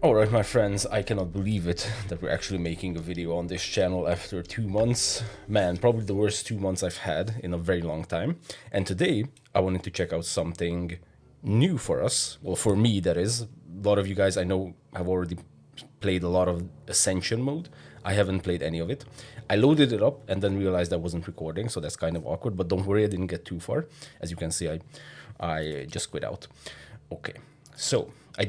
Alright, my friends, I cannot believe it that we're actually making a video on this channel after 2 months. Man, probably the worst 2 months I've had in a very long time. And today, I wanted to check out something new for us. Well, for me, that is. A lot of you guys I know have already played a lot of Ascension Mode. I haven't played any of it. I loaded it up and then realized I wasn't recording, so that's kind of awkward. But don't worry, I didn't get too far. As you can see, I just quit out. Okay, so I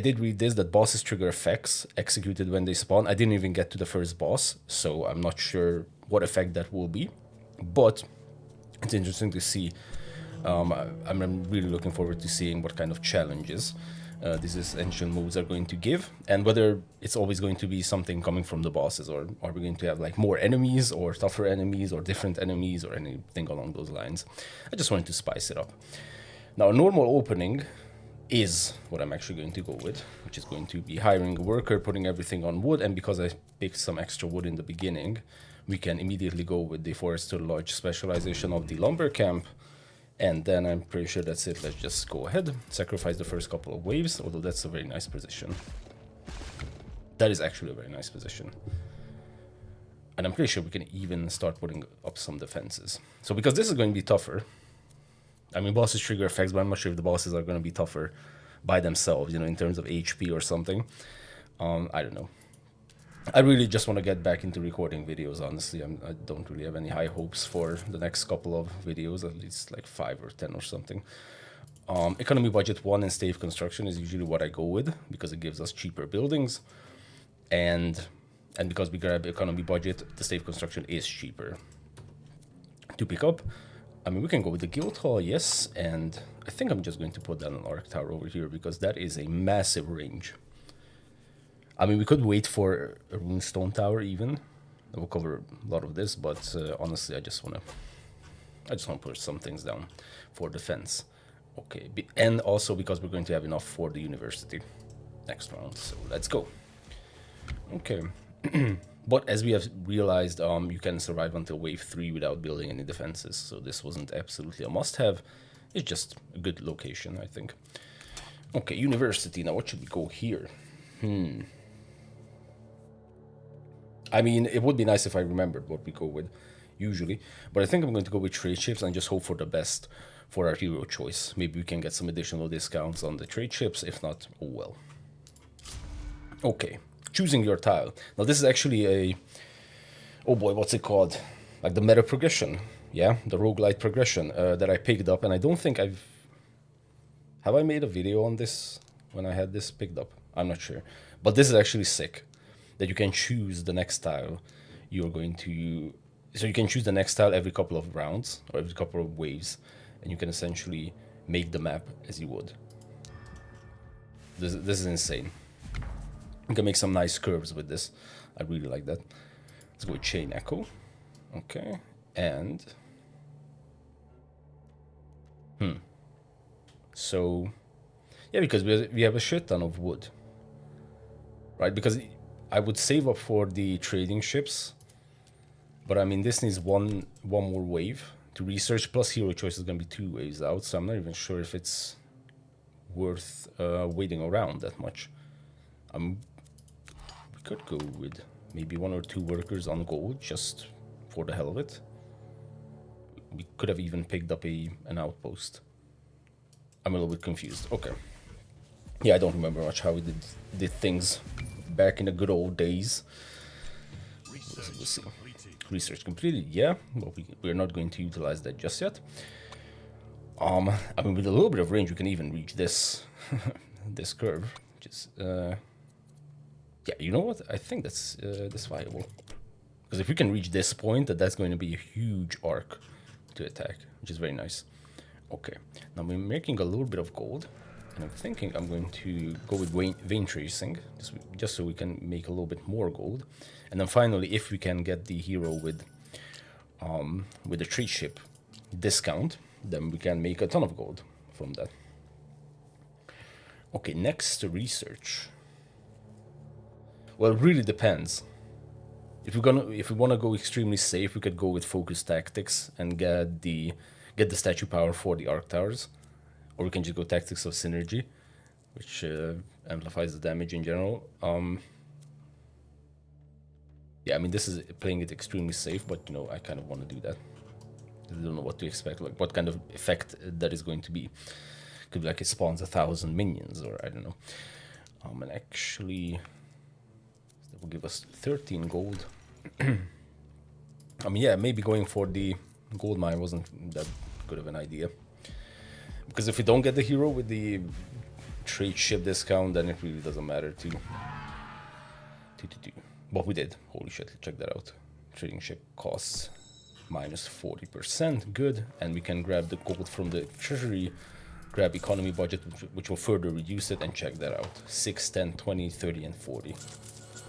did read this, that bosses trigger effects executed when they spawn. I didn't even get to the first boss, so I'm not sure what effect that will be. But it's interesting to see. I'm really looking forward to seeing what kind of challenges these Ascension modes are going to give, and whether it's always going to be something coming from the bosses, or are we going to have like more enemies or tougher enemies or different enemies or anything along those lines. I just wanted to spice it up. Now, a normal opening is what I'm actually going to go with, which is going to be hiring a worker, putting everything on wood, and because I picked some extra wood in the beginning, we can immediately go with the Forester Lodge specialization of the lumber camp, and then I'm pretty sure that's it. Let's just go ahead, sacrifice the first couple of waves, although that's a very nice position. That is actually a very nice position. And I'm pretty sure we can even start putting up some defenses. So because this is going to be tougher, I mean, bosses trigger effects, but I'm not sure if the bosses are going to be tougher by themselves, you know, in terms of HP or something. I don't know. I really just want to get back into recording videos, honestly. I don't really have any high hopes for the next couple of videos, at least like 5 or 10 or something. Economy budget 1 and stave construction is usually what I go with, because it gives us cheaper buildings. And because we grab economy budget, the stave construction is cheaper to pick up. I mean, we can go with the guild hall, yes, and I think I'm just going to put down an arc tower over here, because that is a massive range. I mean, we could wait for a runestone tower even. That will cover a lot of this, but honestly, I just want to push some things down for defense. Okay, and also because we're going to have enough for the university next round, so let's go. Okay. But as we have realized, you can survive until wave 3 without building any defenses, so this wasn't absolutely a must-have. It's just a good location, I think. Okay, university. Now, what should we go here? I mean, it would be nice if I remembered what we go with, usually. But I think I'm going to go with trade ships and just hope for the best for our hero choice. Maybe we can get some additional discounts on the trade ships. If not, oh well. Okay. Choosing your tile. Now this is actually a, oh boy, what's it called? Like the meta progression, yeah, the roguelite progression that I picked up, and I don't think have I made a video on this when I had this picked up? I'm not sure, but this is actually sick, that you can choose the next tile you're going to, so you can choose the next tile every couple of rounds or every couple of waves, and you can essentially make the map as you would. This is insane. You can make some nice curves with this. I really like that. Let's go with Chain Echo. Okay. And... So... Yeah, because we have a shit ton of wood. Right? Because I would save up for the trading ships. But I mean, this needs one more wave to research. Plus hero choice is going to be 2 waves out. So I'm not even sure if it's worth waiting around that much. Could go with maybe 1 or 2 workers on gold just for the hell of it. We could have even picked up an outpost. I'm a little bit confused. Okay. Yeah, I don't remember much how we did things back in the good old days. We'll see. Research completed, yeah. But we're not going to utilize that just yet. I mean, with a little bit of range, we can even reach this this curve, which is yeah, you know what? I think that's viable. Because if we can reach this point, that's going to be a huge arc to attack, which is very nice. Okay, now we're making a little bit of gold, and I'm thinking I'm going to go with vein tracing, just so we can make a little bit more gold. And then finally, if we can get the hero with the trade ship discount, then we can make a ton of gold from that. Okay, next, research. Well, it really depends. If we want to go extremely safe, we could go with focus tactics and get the statue power for the arc towers, or we can just go tactics of synergy, which amplifies the damage in general. Yeah, I mean, this is playing it extremely safe, but you know, I kind of want to do that. I don't know what to expect, like what kind of effect that is going to be. Could be like it spawns 1,000 minions, or I don't know. And actually, that will give us 13 gold. I mean, yeah, maybe going for the gold mine wasn't that good of an idea. Because if we don't get the hero with the trade ship discount, then it really doesn't matter to But we did. Holy shit, check that out. Trading ship costs minus 40%, good. And we can grab the gold from the treasury, grab economy budget, which will further reduce it, and check that out. 6, 10, 20, 30, and 40.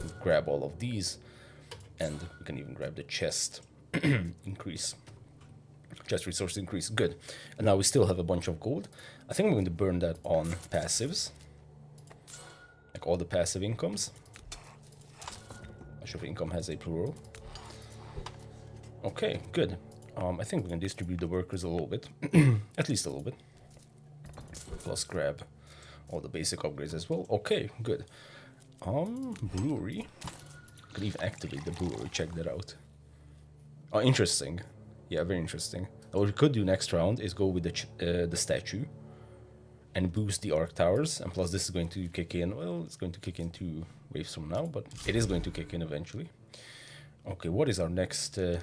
We'll grab all of these, and we can even grab the chest increase. Chest resource increase, good. And now we still have a bunch of gold. I think I'm going to burn that on passives. Like all the passive incomes. Passive income has a plural. Okay, good. I think we can distribute the workers a little bit. At least a little bit. Plus grab all the basic upgrades as well. Okay, good. Brewery. Could even activate the brewery, check that out. Oh, interesting. Yeah, very interesting. What we could do next round is go with the statue and boost the arc towers. And plus this is going to kick in, well, it's going to kick in 2 waves from now, but it is going to kick in eventually. Okay, what is our next... I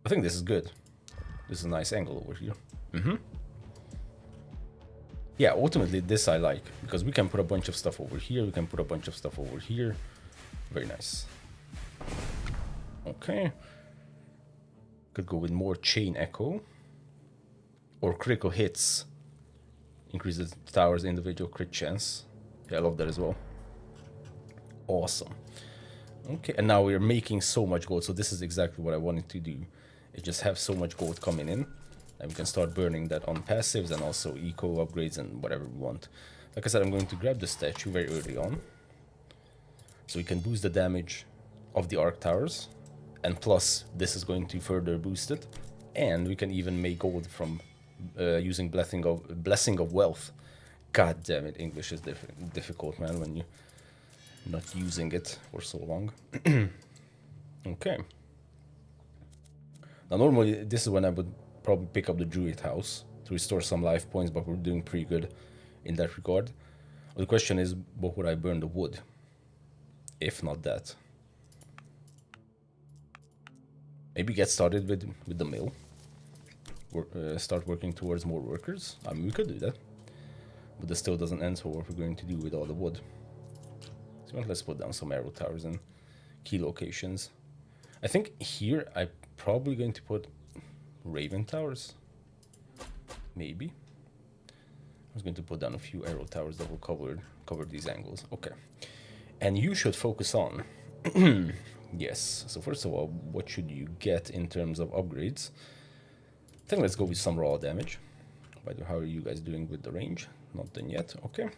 think this is good. This is a nice angle over here. Yeah, ultimately this I like, because we can put a bunch of stuff over here, we can put a bunch of stuff over here. Very nice. Okay. Could go with more chain echo. Or critical hits. Increase the tower's individual crit chance. Yeah, I love that as well. Awesome. Okay, and now we're making so much gold, so this is exactly what I wanted to do. Is just have so much gold coming in. And we can start burning that on passives and also eco upgrades and whatever we want. Like I said, I'm going to grab the statue very early on. So we can boost the damage of the arc towers. And plus, this is going to further boost it. And we can even make gold from using Blessing of Wealth. God damn it, English is difficult, man, when you're not using it for so long. Okay. Now, normally, this is when I would probably pick up the Druid House to restore some life points, but we're doing pretty good in that regard. Well, the question is, what would I burn the wood? If not that. Maybe get started with the mill. Start working towards more workers. I mean, we could do that. But this still doesn't answer what we're going to do with all the wood. So let's put down some arrow towers and key locations. I think here I'm probably going to put Raven towers. Maybe. I was going to put down a few arrow towers that will cover these angles. Okay. And you should focus on... Yes. So first of all, what should you get in terms of upgrades? I think let's go with some raw damage. By the way, how are you guys doing with the range? Not done yet. Okay.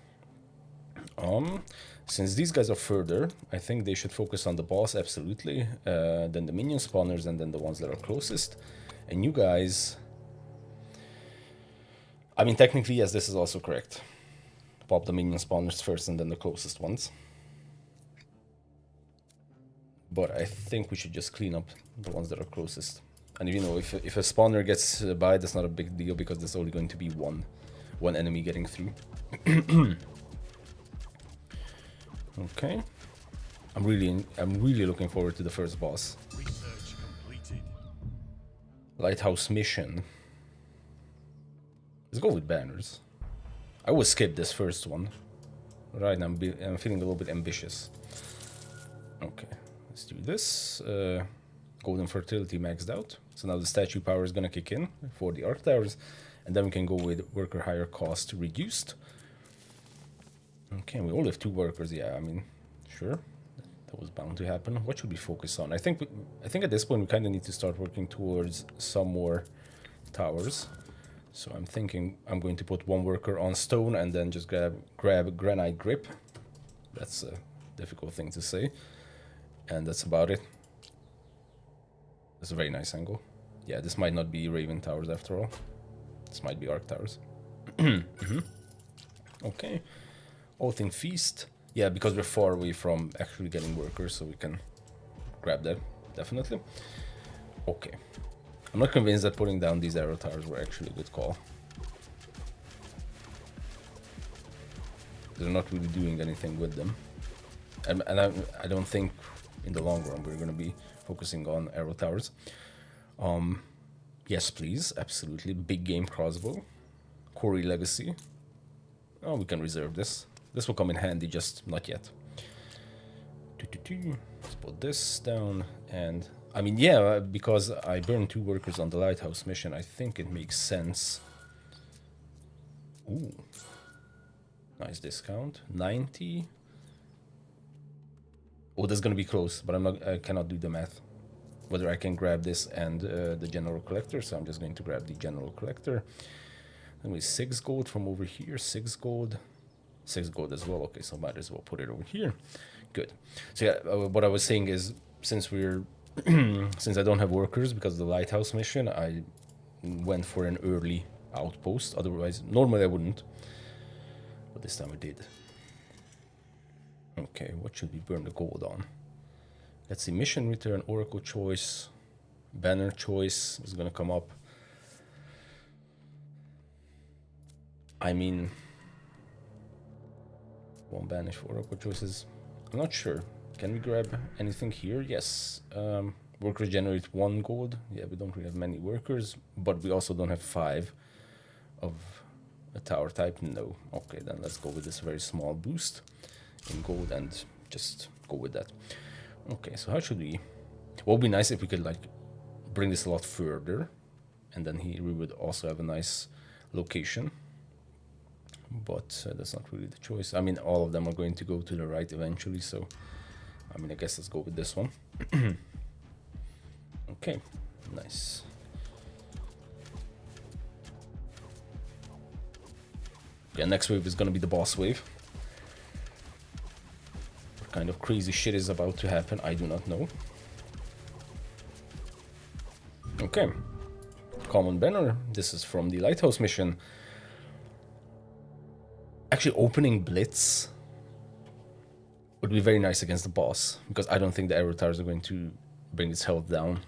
Since these guys are further, I think they should focus on the boss, absolutely. Then the minion spawners, and then the ones that are closest. And you guys... I mean, technically, yes, this is also correct. Pop the minion spawners first and then the closest ones. But I think we should just clean up the ones that are closest. And you know, if a spawner gets by, that's not a big deal because there's only going to be one enemy getting through. Okay. I'm really looking forward to the first boss. Research completed. Lighthouse mission. Let's go with banners. I will skip this first one. Right now I'm feeling a little bit ambitious. Okay, let's do this. Golden fertility maxed out. So now the statue power is gonna kick in for the arc towers. And then we can go with worker hire cost reduced. Okay, we only have 2 workers. Yeah, I mean, sure, that was bound to happen. What should we focus on? I think at this point we kind of need to start working towards some more towers. So I'm thinking I'm going to put 1 worker on stone and then just grab granite grip. That's a difficult thing to say, and that's about it. That's a very nice angle. Yeah, this might not be Raven towers after all. This might be arc towers. Okay. Oath in Feast. Yeah, because we're far away from actually getting workers, so we can grab that, definitely. Okay. I'm not convinced that putting down these arrow towers were actually a good call. They're not really doing anything with them. And I don't think in the long run we're going to be focusing on arrow towers. Yes, please, absolutely. Big game crossbow. Quarry Legacy. Oh, we can reserve this. This will come in handy, just not yet. Let's put this down. And I mean, yeah, because I burned 2 workers on the lighthouse mission, I think it makes sense. Ooh, nice discount. 90. Oh, that's gonna be close, but I cannot do the math. Whether I can grab this and the general collector, so I'm just going to grab the general collector. Then we 6 gold from over here, 6 gold. 6 gold as well. Okay, so might as well put it over here. Good. So yeah, what I was saying is, since we're since I don't have workers because of the lighthouse mission, I went for an early outpost. Otherwise, normally I wouldn't, but this time I did. Okay, what should we burn the gold on? Let's see. Mission return, oracle choice, banner choice is gonna come up. I mean, one banish for oracle choices. I'm not sure. Can we grab anything here? Yes. Workers generate 1 gold. Yeah, we don't really have many workers, but we also don't have 5 of a tower type. No. Okay, then let's go with this very small boost in gold and just go with that. Okay, so how should we... What would be nice if we could like bring this a lot further, and then here we would also have a nice location. But that's not really the choice. I mean, all of them are going to go to the right eventually, so I mean, I guess let's go with this one. Okay, nice. Okay, next wave is gonna be the boss wave. What kind of crazy shit is about to happen, I do not know. Okay, common banner. This is from the lighthouse mission. Actually, opening Blitz would be very nice against the boss, because I don't think the arrow towers are going to bring its health down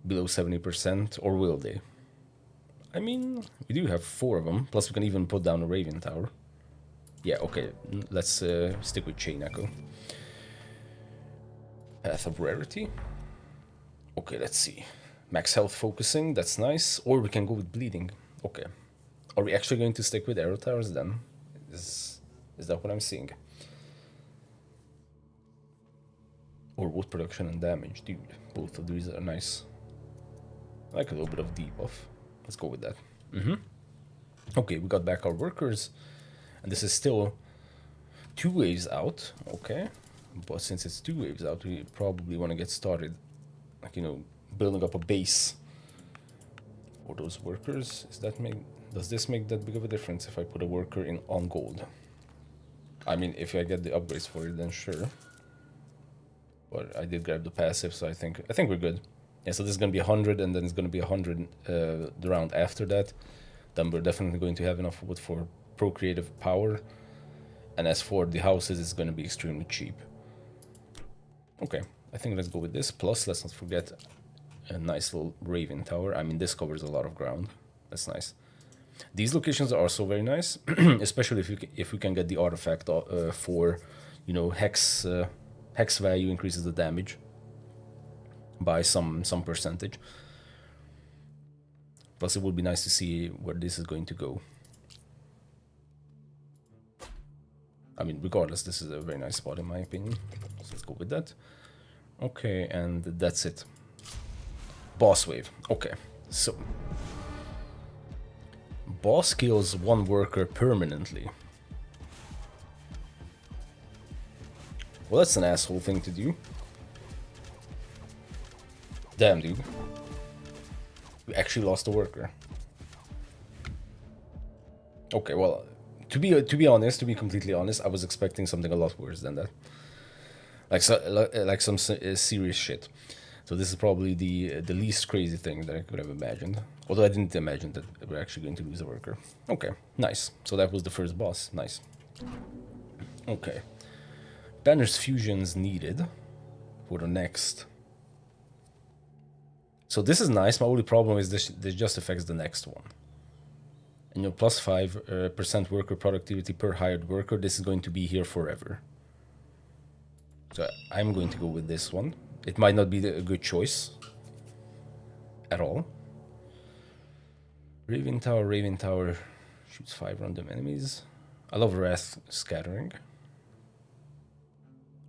below 70%, or will they? I mean, we do have 4 of them, plus we can even put down a Raven Tower. Yeah, okay, let's stick with Chain Echo. Path of Rarity. Okay, let's see. Max health focusing, that's nice. Or we can go with Bleeding. Okay. Are we actually going to stick with arrow towers then? Is that what I'm seeing? Or wood production and damage, dude. Both of these are nice. I like a little bit of debuff. Let's go with that. Okay, we got back our workers. And this is still 2 waves out. Okay. But since it's 2 waves out, we probably want to get started. Like, you know, building up a base for those workers. Does this make that big of a difference if I put a worker in on gold? I mean, if I get the upgrades for it, then sure. But I did grab the passive, so I think we're good. Yeah, so this is gonna be 100, and then it's gonna be 100 the round after that. Then we're definitely going to have enough wood for procreative power. And as for the houses, it's gonna be extremely cheap. Okay, I think let's go with this. Plus, let's not forget a nice little Raven Tower. I mean, this covers a lot of ground. That's nice. These locations are also very nice, especially if we can get the artifact for, you know, hex value increases the damage by some percentage. Plus, it would be nice to see where this is going to go. I mean, regardless, this is a very nice spot in my opinion. So let's go with that. Okay, and that's it. Boss wave. Okay, so boss kills 1 worker permanently. Well, that's an asshole thing to do. Damn, dude. We actually lost a worker. Okay, well, to be completely honest, I was expecting something a lot worse than that. Like some serious shit. So this is probably the least crazy thing that I could have imagined. Although I didn't imagine that we're actually going to lose a worker. Okay, nice. So that was the first boss. Nice. Okay. Banner's fusions needed for the next. So this is nice. My only problem is this just affects the next one. And your plus 5% worker productivity per hired worker. This is going to be here forever. So I'm going to go with this one. It might not be a good choice at all. Raven Tower shoots 5 random enemies. I love Wrath Scattering.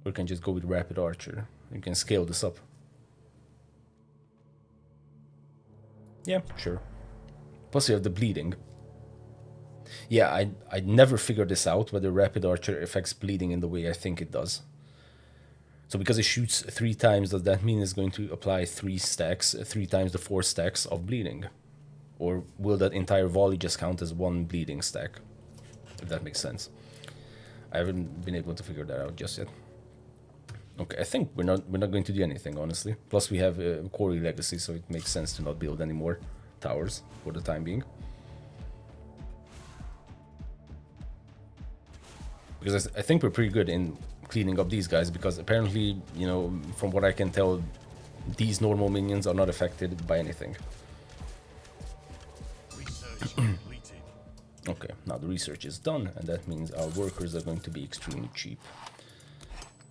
Or you can just go with Rapid Archer. You can scale this up. Yeah, sure. Plus you have the bleeding. Yeah, I never figured this out, whether Rapid Archer affects bleeding in the way I think it does. So because it shoots 3 times, does that mean it's going to apply 3 stacks, 3 times the 4 stacks of bleeding? Or will that entire volley just count as 1 bleeding stack? If that makes sense. I haven't been able to figure that out just yet. Okay, I think we're not going to do anything, honestly. Plus we have Quarry Legacy, so it makes sense to not build any more towers for the time being. Because I think we're pretty good in cleaning up these guys, because apparently, you know, from what I can tell, these normal minions are not affected by anything. Research completed. Okay, now the research is done, and that means our workers are going to be extremely cheap.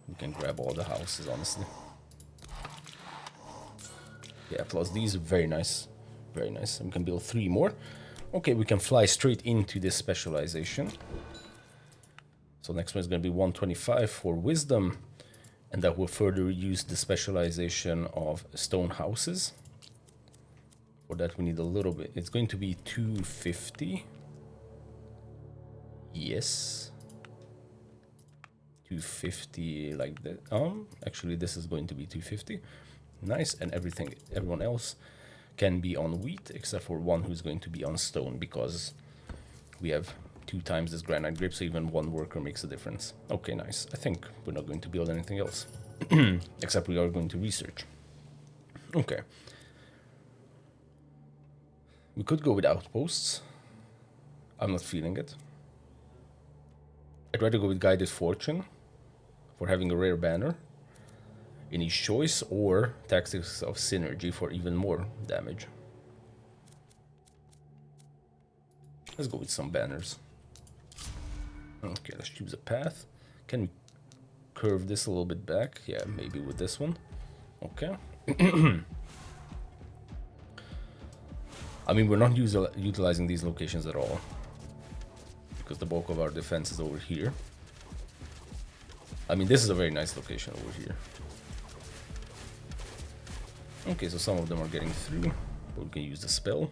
We can grab all the houses, honestly. Yeah, plus these are very nice. Very nice. And we can build 3 more. Okay, we can fly straight into this specialization. So next one is going to be 125 for wisdom, and that will further reduce the specialization of stone houses. For that we need a little bit. It's going to be 250. Yes. 250 like that. Actually this is going to be 250. Nice, and everyone else can be on wheat except for one who's going to be on stone, because we have 2 times this granite grip, so even 1 worker makes a difference. Okay, nice. I think we're not going to build anything else. Except we are going to research. Okay. We could go with outposts. I'm not feeling it. I'd rather go with Guided Fortune for having a rare banner in each choice, or Tactics of Synergy for even more damage. Let's go with some banners. Okay, let's choose a path. Can we curve this a little bit back? Yeah, maybe with this one. Okay. I mean, we're not utilizing these locations at all, because the bulk of our defense is over here. I mean, this is a very nice location over here. Okay, so some of them are getting through, but we can use the spell.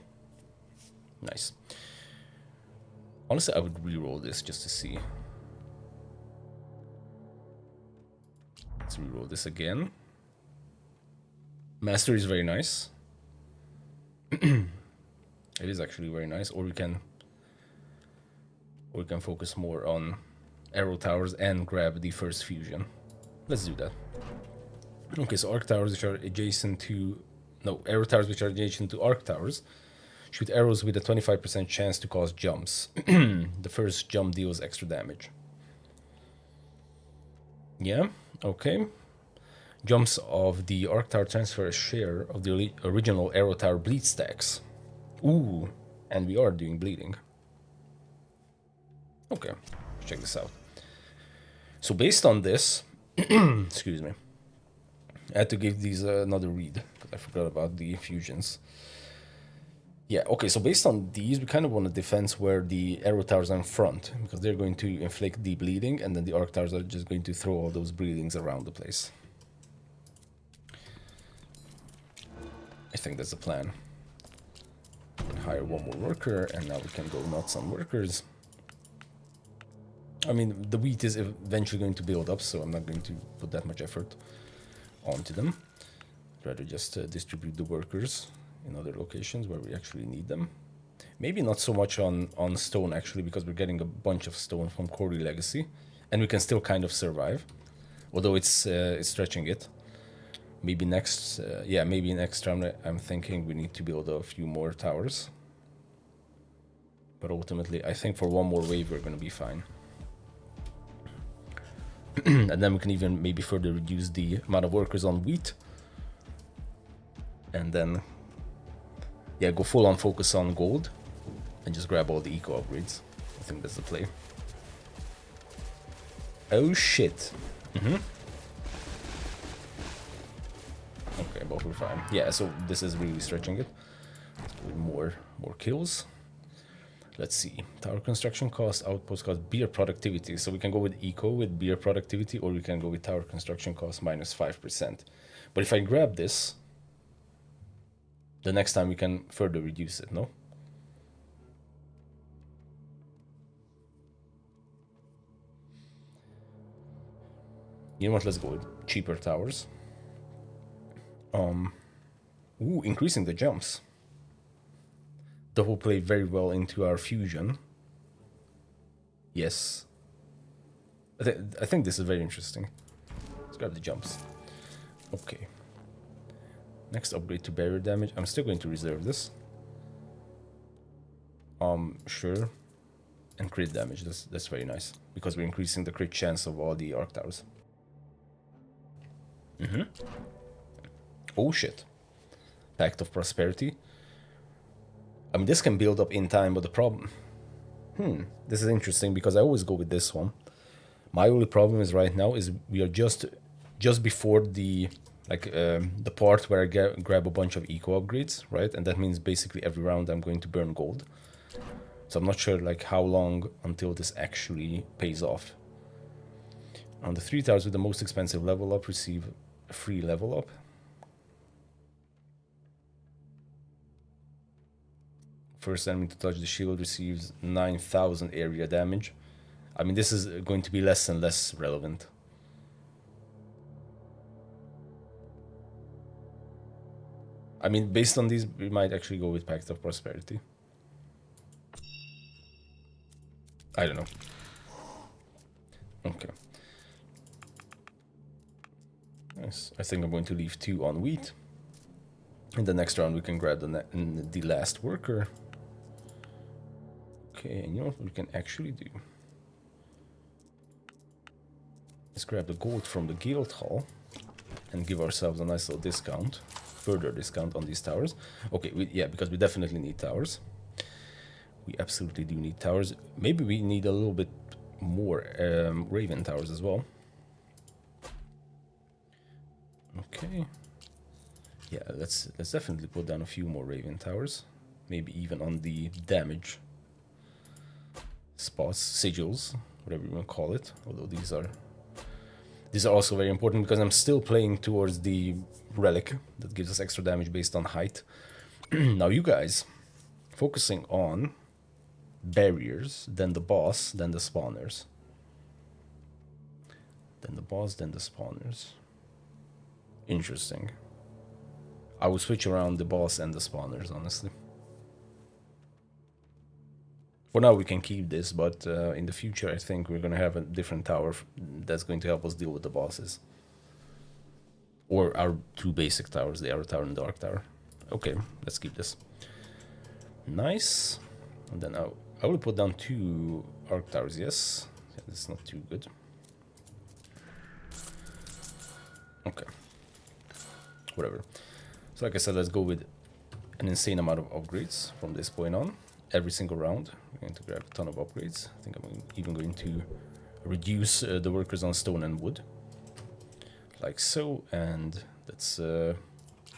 Nice. Honestly, I would reroll this just to see. Let's reroll this again. Mastery is very nice. It is actually very nice. Or we can focus more on arrow towers and grab the first fusion. Let's do that. Okay, so arc towers which are adjacent to... No, arrow towers which are adjacent to arc towers shoot arrows with a 25% chance to cause jumps. The first jump deals extra damage. Yeah, okay. Jumps of the arc tower transfer a share of the original arrow tower bleed stacks. Ooh, and we are doing bleeding. Okay, let's check this out. So based on this, excuse me, I had to give these another read, because I forgot about the fusions. Yeah, okay, so based on these, we kind of want a defense where the arrow towers are in front, because they're going to inflict the bleeding, and then the arc towers are just going to throw all those bleedings around the place. I think that's the plan. Hire 1 more worker, and now we can go nuts on workers. I mean, the wheat is eventually going to build up, so I'm not going to put that much effort onto them. I'd rather just distribute the workers in other locations where we actually need them. Maybe not so much on stone, actually, because we're getting a bunch of stone from Quarry Legacy, and we can still kind of survive, although it's stretching it. Maybe next, yeah, maybe next round I'm thinking we need to build a few more towers. But ultimately, I think for one more wave we're gonna be fine. And then we can even maybe further reduce the amount of workers on wheat. And then, yeah, go full on focus on gold. And just grab all the eco upgrades. I think that's the play. Oh shit. Okay, but we're fine. Yeah, so this is really stretching it. Let's go with more kills. Let's see. Tower construction cost, outpost cost, beer productivity. So we can go with eco with beer productivity, or we can go with tower construction cost minus 5%. But if I grab this, the next time we can further reduce it, no? You know what, let's go with cheaper towers. Ooh, increasing the jumps. That will play very well into our fusion. Yes. I think this is very interesting. Let's grab the jumps. Okay. Next upgrade to barrier damage. I'm still going to reserve this. Sure. And crit damage. That's very nice. Because we're increasing the crit chance of all the arc towers. Oh shit. Pact of Prosperity. I mean, this can build up in time, but the problem... This is interesting because I always go with this one. My only problem is right now is we are just before the the part where I grab a bunch of eco upgrades, right? And that means basically every round I'm going to burn gold. So I'm not sure like how long until this actually pays off. On the 3 towers with the most expensive level up receive a free level up. First enemy to touch the shield receives 9,000 area damage. I mean, this is going to be less and less relevant. I mean, based on these, we might actually go with Pact of Prosperity. I don't know. Okay. Nice. I think I'm going to leave 2 on wheat. In the next round, we can grab the last worker. Okay, and you know what we can actually do? Let's grab the gold from the guild hall and give ourselves a nice little discount, further discount on these towers. Okay, yeah, because we definitely need towers. We absolutely do need towers. Maybe we need a little bit more Raven towers as well. Okay. Yeah, let's definitely put down a few more Raven towers. Maybe even on the damage spots, sigils, whatever you want to call it. Although these are also very important because I'm still playing towards the relic that gives us extra damage based on height. Now you guys focusing on barriers, then the boss, then the spawners. Then the boss, then the spawners. Interesting. I would switch around the boss and the spawners, honestly. For now, we can keep this, but in the future, I think we're going to have a different tower that's going to help us deal with the bosses. Or our 2 basic towers, the Arrow Tower and Dark Tower. Okay, let's keep this. Nice. And then I will put down 2 Arc Towers, yes. Yeah, that's not too good. Okay. Whatever. So like I said, let's go with an insane amount of upgrades from this point on. Every single round, we're going to grab a ton of upgrades. I think I'm even going to reduce the workers on stone and wood. Like so, and that's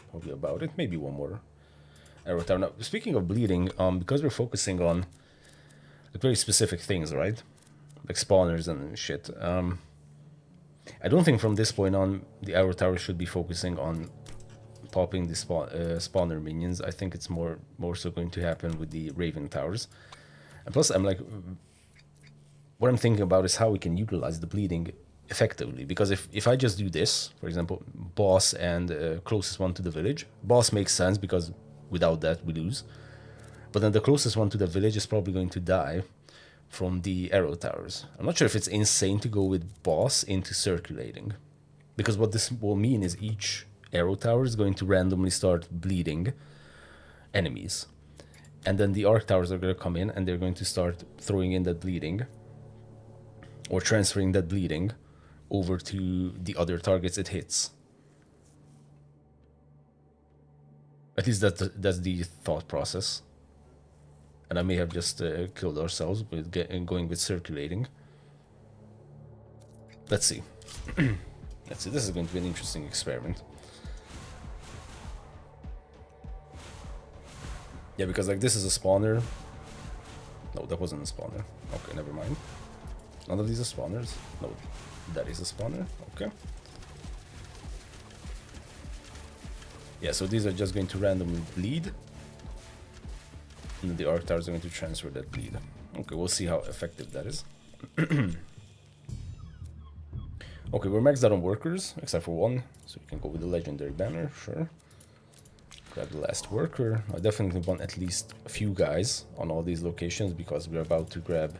probably about it. Maybe one more arrow tower. Now, speaking of bleeding, because we're focusing on like very specific things, right? Like spawners and shit. I don't think from this point on, the arrow tower should be focusing on popping the spawner minions. I think it's more so going to happen with the Raven towers. And plus, I'm like, what I'm thinking about is how we can utilize the bleeding effectively. Because if I just do this, for example, boss and closest one to the village, boss makes sense because without that we lose. But then the closest one to the village is probably going to die from the arrow towers. I'm not sure if it's insane to go with boss into circulating. Because what this will mean is each arrow tower is going to randomly start bleeding enemies. And then the arc towers are going to come in and they're going to start throwing in that bleeding, or transferring that bleeding over to the other targets it hits. At least that's the thought process. And I may have just killed ourselves with going with circulating. Let's see. Let's see. This is going to be an interesting experiment. Yeah, because like this is a spawner. No, that wasn't a spawner. Okay, never mind. None of these are spawners. No, that is a spawner. Okay. Yeah, so these are just going to randomly bleed. And the arc towers are going to transfer that bleed. Okay, we'll see how effective that is. Okay, we're maxed out on workers, except for one. So we can go with the legendary banner, sure. Grab the last worker. I definitely want at least a few guys on all these locations, because we're about to grab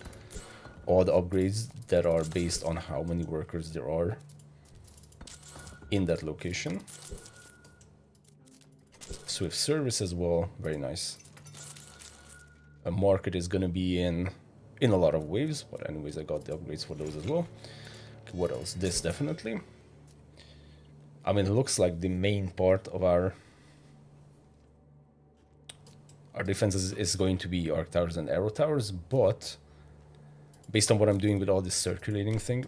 all the upgrades that are based on how many workers there are in that location. Swift service as well, very nice. A market is gonna be in a lot of waves, but anyways, I got the upgrades for those as well. Okay, what else? This definitely. I mean, it looks like the main part of our defense is going to be arc towers and arrow towers, but based on what I'm doing with all this circulating thing,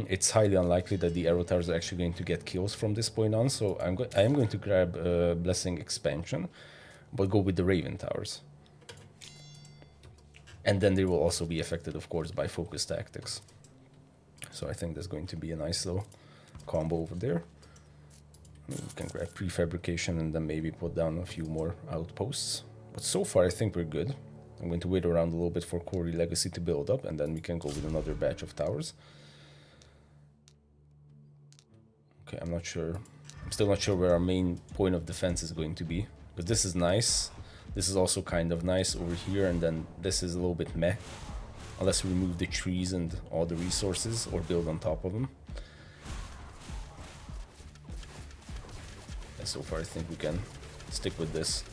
it's highly unlikely that the arrow towers are actually going to get kills from this point on. So I am going to grab Blessing Expansion, but go with the Raven towers. And then they will also be affected, of course, by focus tactics. So I think there's going to be a nice little combo over there. We can grab prefabrication and then maybe put down a few more outposts. But so far, I think we're good. I'm going to wait around a little bit for Quarry Legacy to build up, and then we can go with another batch of towers. Okay, I'm not sure. I'm still not sure where our main point of defense is going to be. But this is nice. This is also kind of nice over here, and then this is a little bit meh. Unless we remove the trees and all the resources, or build on top of them. And so far, I think we can stick with this.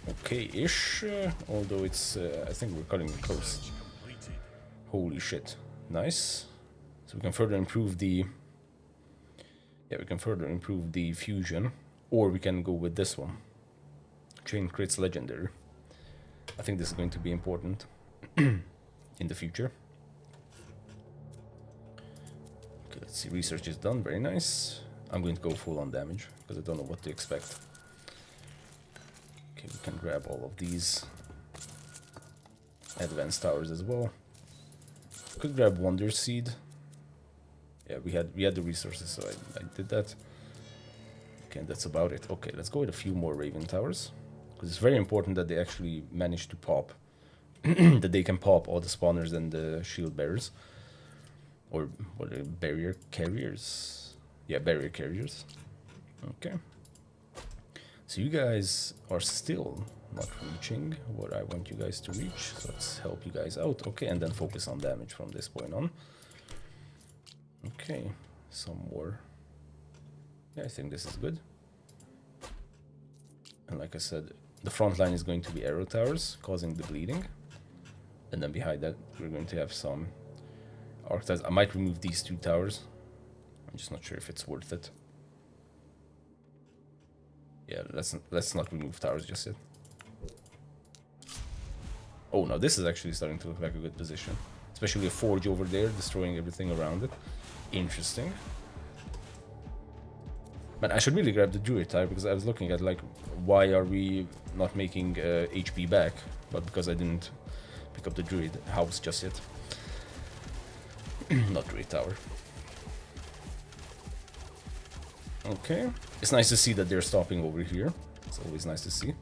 Okay-ish, although it's, I think we're cutting it close. Holy shit, nice. So we can further improve the, yeah, we can further improve the fusion, or we can go with this one. Chain crits legendary. I think this is going to be important in the future. Okay, let's see, research is done, very nice. I'm going to go full on damage, because I don't know what to expect. Okay, we can grab all of these advanced towers as well. Could grab Wonder Seed. Yeah, we had the resources, so I did that. Okay, that's about it. Okay, let's go with a few more Raven towers, because it's very important that they actually manage to pop, that they can pop all the spawners and the shield bearers, or what are barrier carriers? Yeah, barrier carriers. Okay. So you guys are still not reaching what I want you guys to reach, so let's help you guys out. Okay, and then focus on damage from this point on. Okay, some more. Yeah, I think this is good. And like I said, the front line is going to be arrow towers, causing the bleeding. And then behind that, we're going to have some arc towers. I might remove these two towers. I'm just not sure if it's worth it. Yeah, let's not remove towers just yet. Oh, no, this is actually starting to look like a good position. Especially a forge over there, destroying everything around it. Interesting. Man, I should really grab the druid type, because I was looking at, like, why are we not making HP back? But because I didn't pick up the druid house just yet. Not druid tower. Okay. It's nice to see that they're stopping over here. It's always nice to see.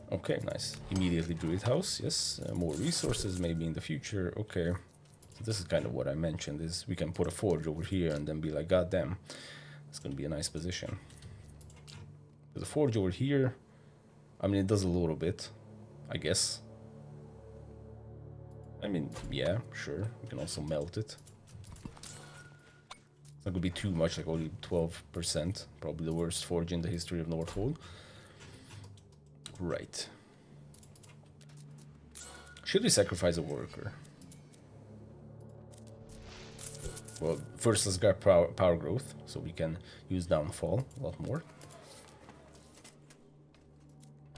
Okay, nice. Immediately druid house, yes. More resources maybe in the future. Okay. So this is kind of what I mentioned, is we can put a forge over here and then be like, god damn, it's gonna be a nice position. There's a forge over here. I mean, it does a little bit, I guess. I mean, yeah, sure. We can also melt it. It's not gonna be too much, like only 12%. Probably the worst forge in the history of Nordhold. Right. Should we sacrifice a worker? Well, first let's grab power growth, so we can use downfall a lot more.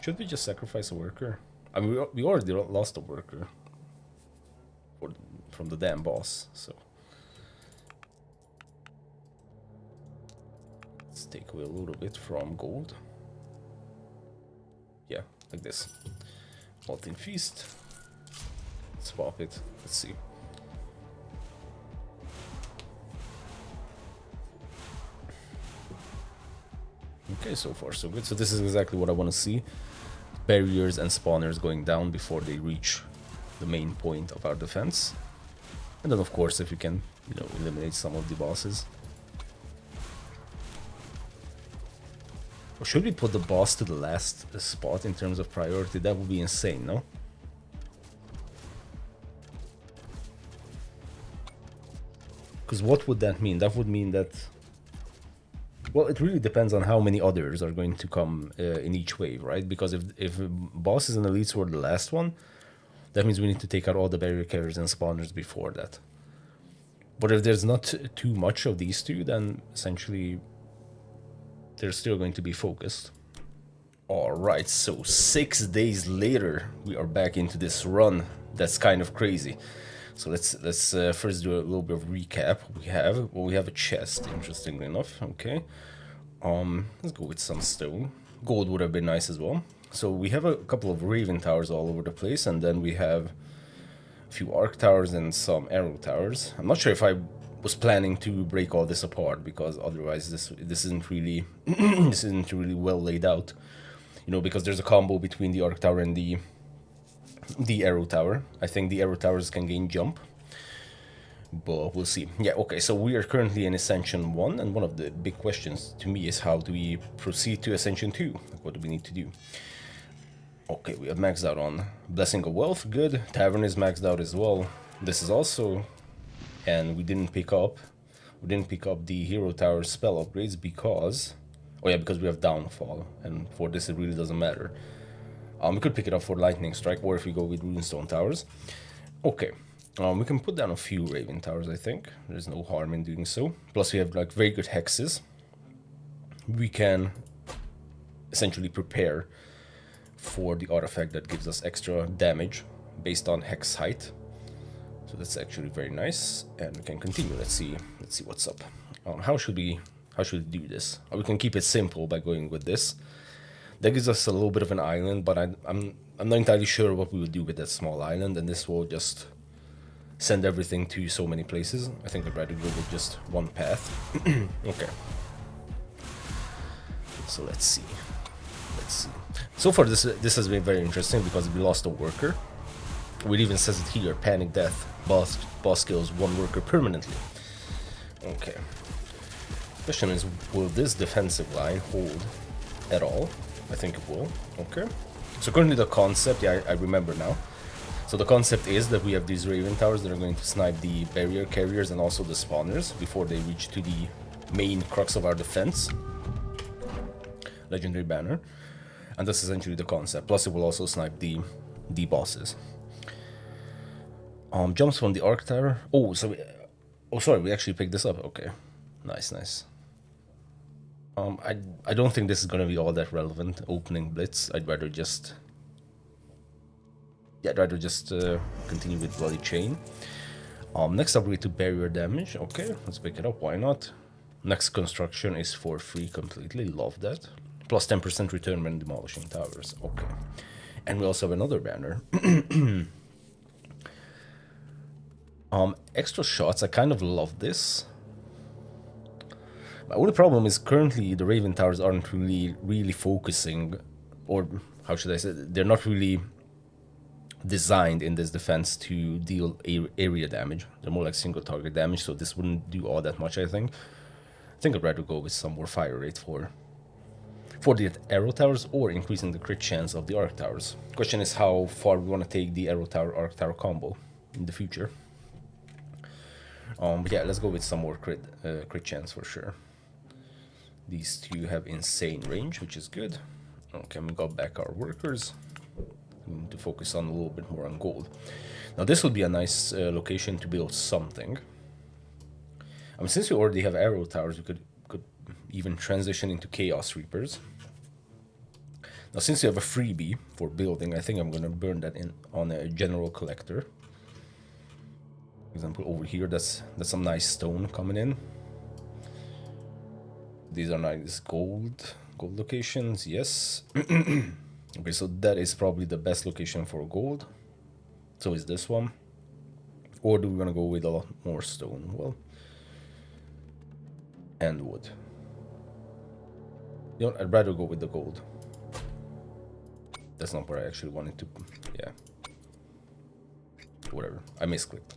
Should we just sacrifice a worker? I mean, we already lost a worker from the damn boss, so let's take away a little bit from gold. Yeah, like this. Molten Feast. Let's pop it. Let's see. Okay, so far so good. So this is exactly what I want to see. Barriers and spawners going down before they reach the main point of our defense. And then of course if we can, you know, eliminate some of the bosses. Or should we put the boss to the last spot in terms of priority? That would be insane, no? Because what would that mean? That would mean that... Well, it really depends on how many others are going to come in each wave, right? Because if bosses and elites were the last one, that means we need to take out all the barrier carriers and spawners before that. But if there's not too much of these two, then essentially they're still going to be focused. Alright, so 6 days later, we are back into this run. That's kind of crazy. So let's first do a little bit of recap. We have a chest, interestingly enough. Okay, let's go with some stone. Gold would have been nice as well. So we have a couple of raven towers all over the place, and then we have a few arc towers and some arrow towers. I'm not sure if I was planning to break all this apart, because otherwise this isn't really this isn't really well laid out. You know, because there's a combo between the arc tower and the arrow tower. I think the arrow towers can gain jump, but we'll see. Yeah, okay, so we are currently in Ascension 1, and one of the big questions to me is how do we proceed to Ascension 2? Like, what do we need to do? Okay, we have maxed out on Blessing of Wealth, good. Tavern is maxed out as well. This is also... And we didn't pick up the Hero Tower spell upgrades because... Oh yeah, because we have Downfall, and for this it really doesn't matter. We could pick it up for Lightning Strike, or if we go with Runestone Towers. Okay, we can put down a few Raven Towers, I think. There's no harm in doing so. Plus we have like very good hexes. We can essentially prepare for the artifact that gives us extra damage based on hex height. So that's actually very nice, and we can continue. Let's see what's up. How should we do this? We can keep it simple by going with this. That gives us a little bit of an island, but I'm not entirely sure what we would do with that small island, and this will just send everything to so many places. I think I'd rather go with just one path. Okay. So let's see. So far this has been very interesting because we lost a worker. It even says it here, Panic Death. Boss kills one worker permanently. Okay. Question is, will this defensive line hold at all? I think it will. Okay. So currently the concept, yeah, I remember now. So the concept is that we have these Raven Towers that are going to snipe the barrier carriers and also the spawners before they reach to the main crux of our defense. Legendary Banner. And that's essentially the concept. Plus it will also snipe the bosses. Jumps from the Arc Tower. Oh, so sorry, we actually picked this up. Okay. Nice. I don't think this is gonna be all that relevant. Opening Blitz. I'd rather just continue with Bloody Chain. Next upgrade to barrier damage. Okay, let's pick it up. Why not? Next construction is for free completely. Love that. Plus 10% return when demolishing towers. Okay, and we also have another banner. Extra shots. I kind of love this. My only problem is currently the Raven Towers aren't really focusing, or how should I say, they're not really designed in this defense to deal area damage. They're more like single target damage, so this wouldn't do all that much, I think. I'd rather go with some more fire rate for the arrow towers, or increasing the crit chance of the arc towers. Question is how far we want to take the arrow tower arc tower combo in the future. But yeah, let's go with some more crit chance for sure. These two have insane range, which is good. Okay, we got back our workers. We need to focus on a little bit more on gold. Now this would be a nice location to build something. I mean, since we already have arrow towers, we could even transition into Chaos Reapers. Now, since we have a freebie for building, I think I'm gonna burn that in on a general collector. For example, over here, that's some nice stone coming in. These are nice gold locations, yes. Okay, so that is probably the best location for gold. So is this one. Or do we gonna go with a lot more stone? Well, and wood. You know, I'd rather go with the gold. That's not where I actually wanted to. Yeah. Whatever. I misclicked.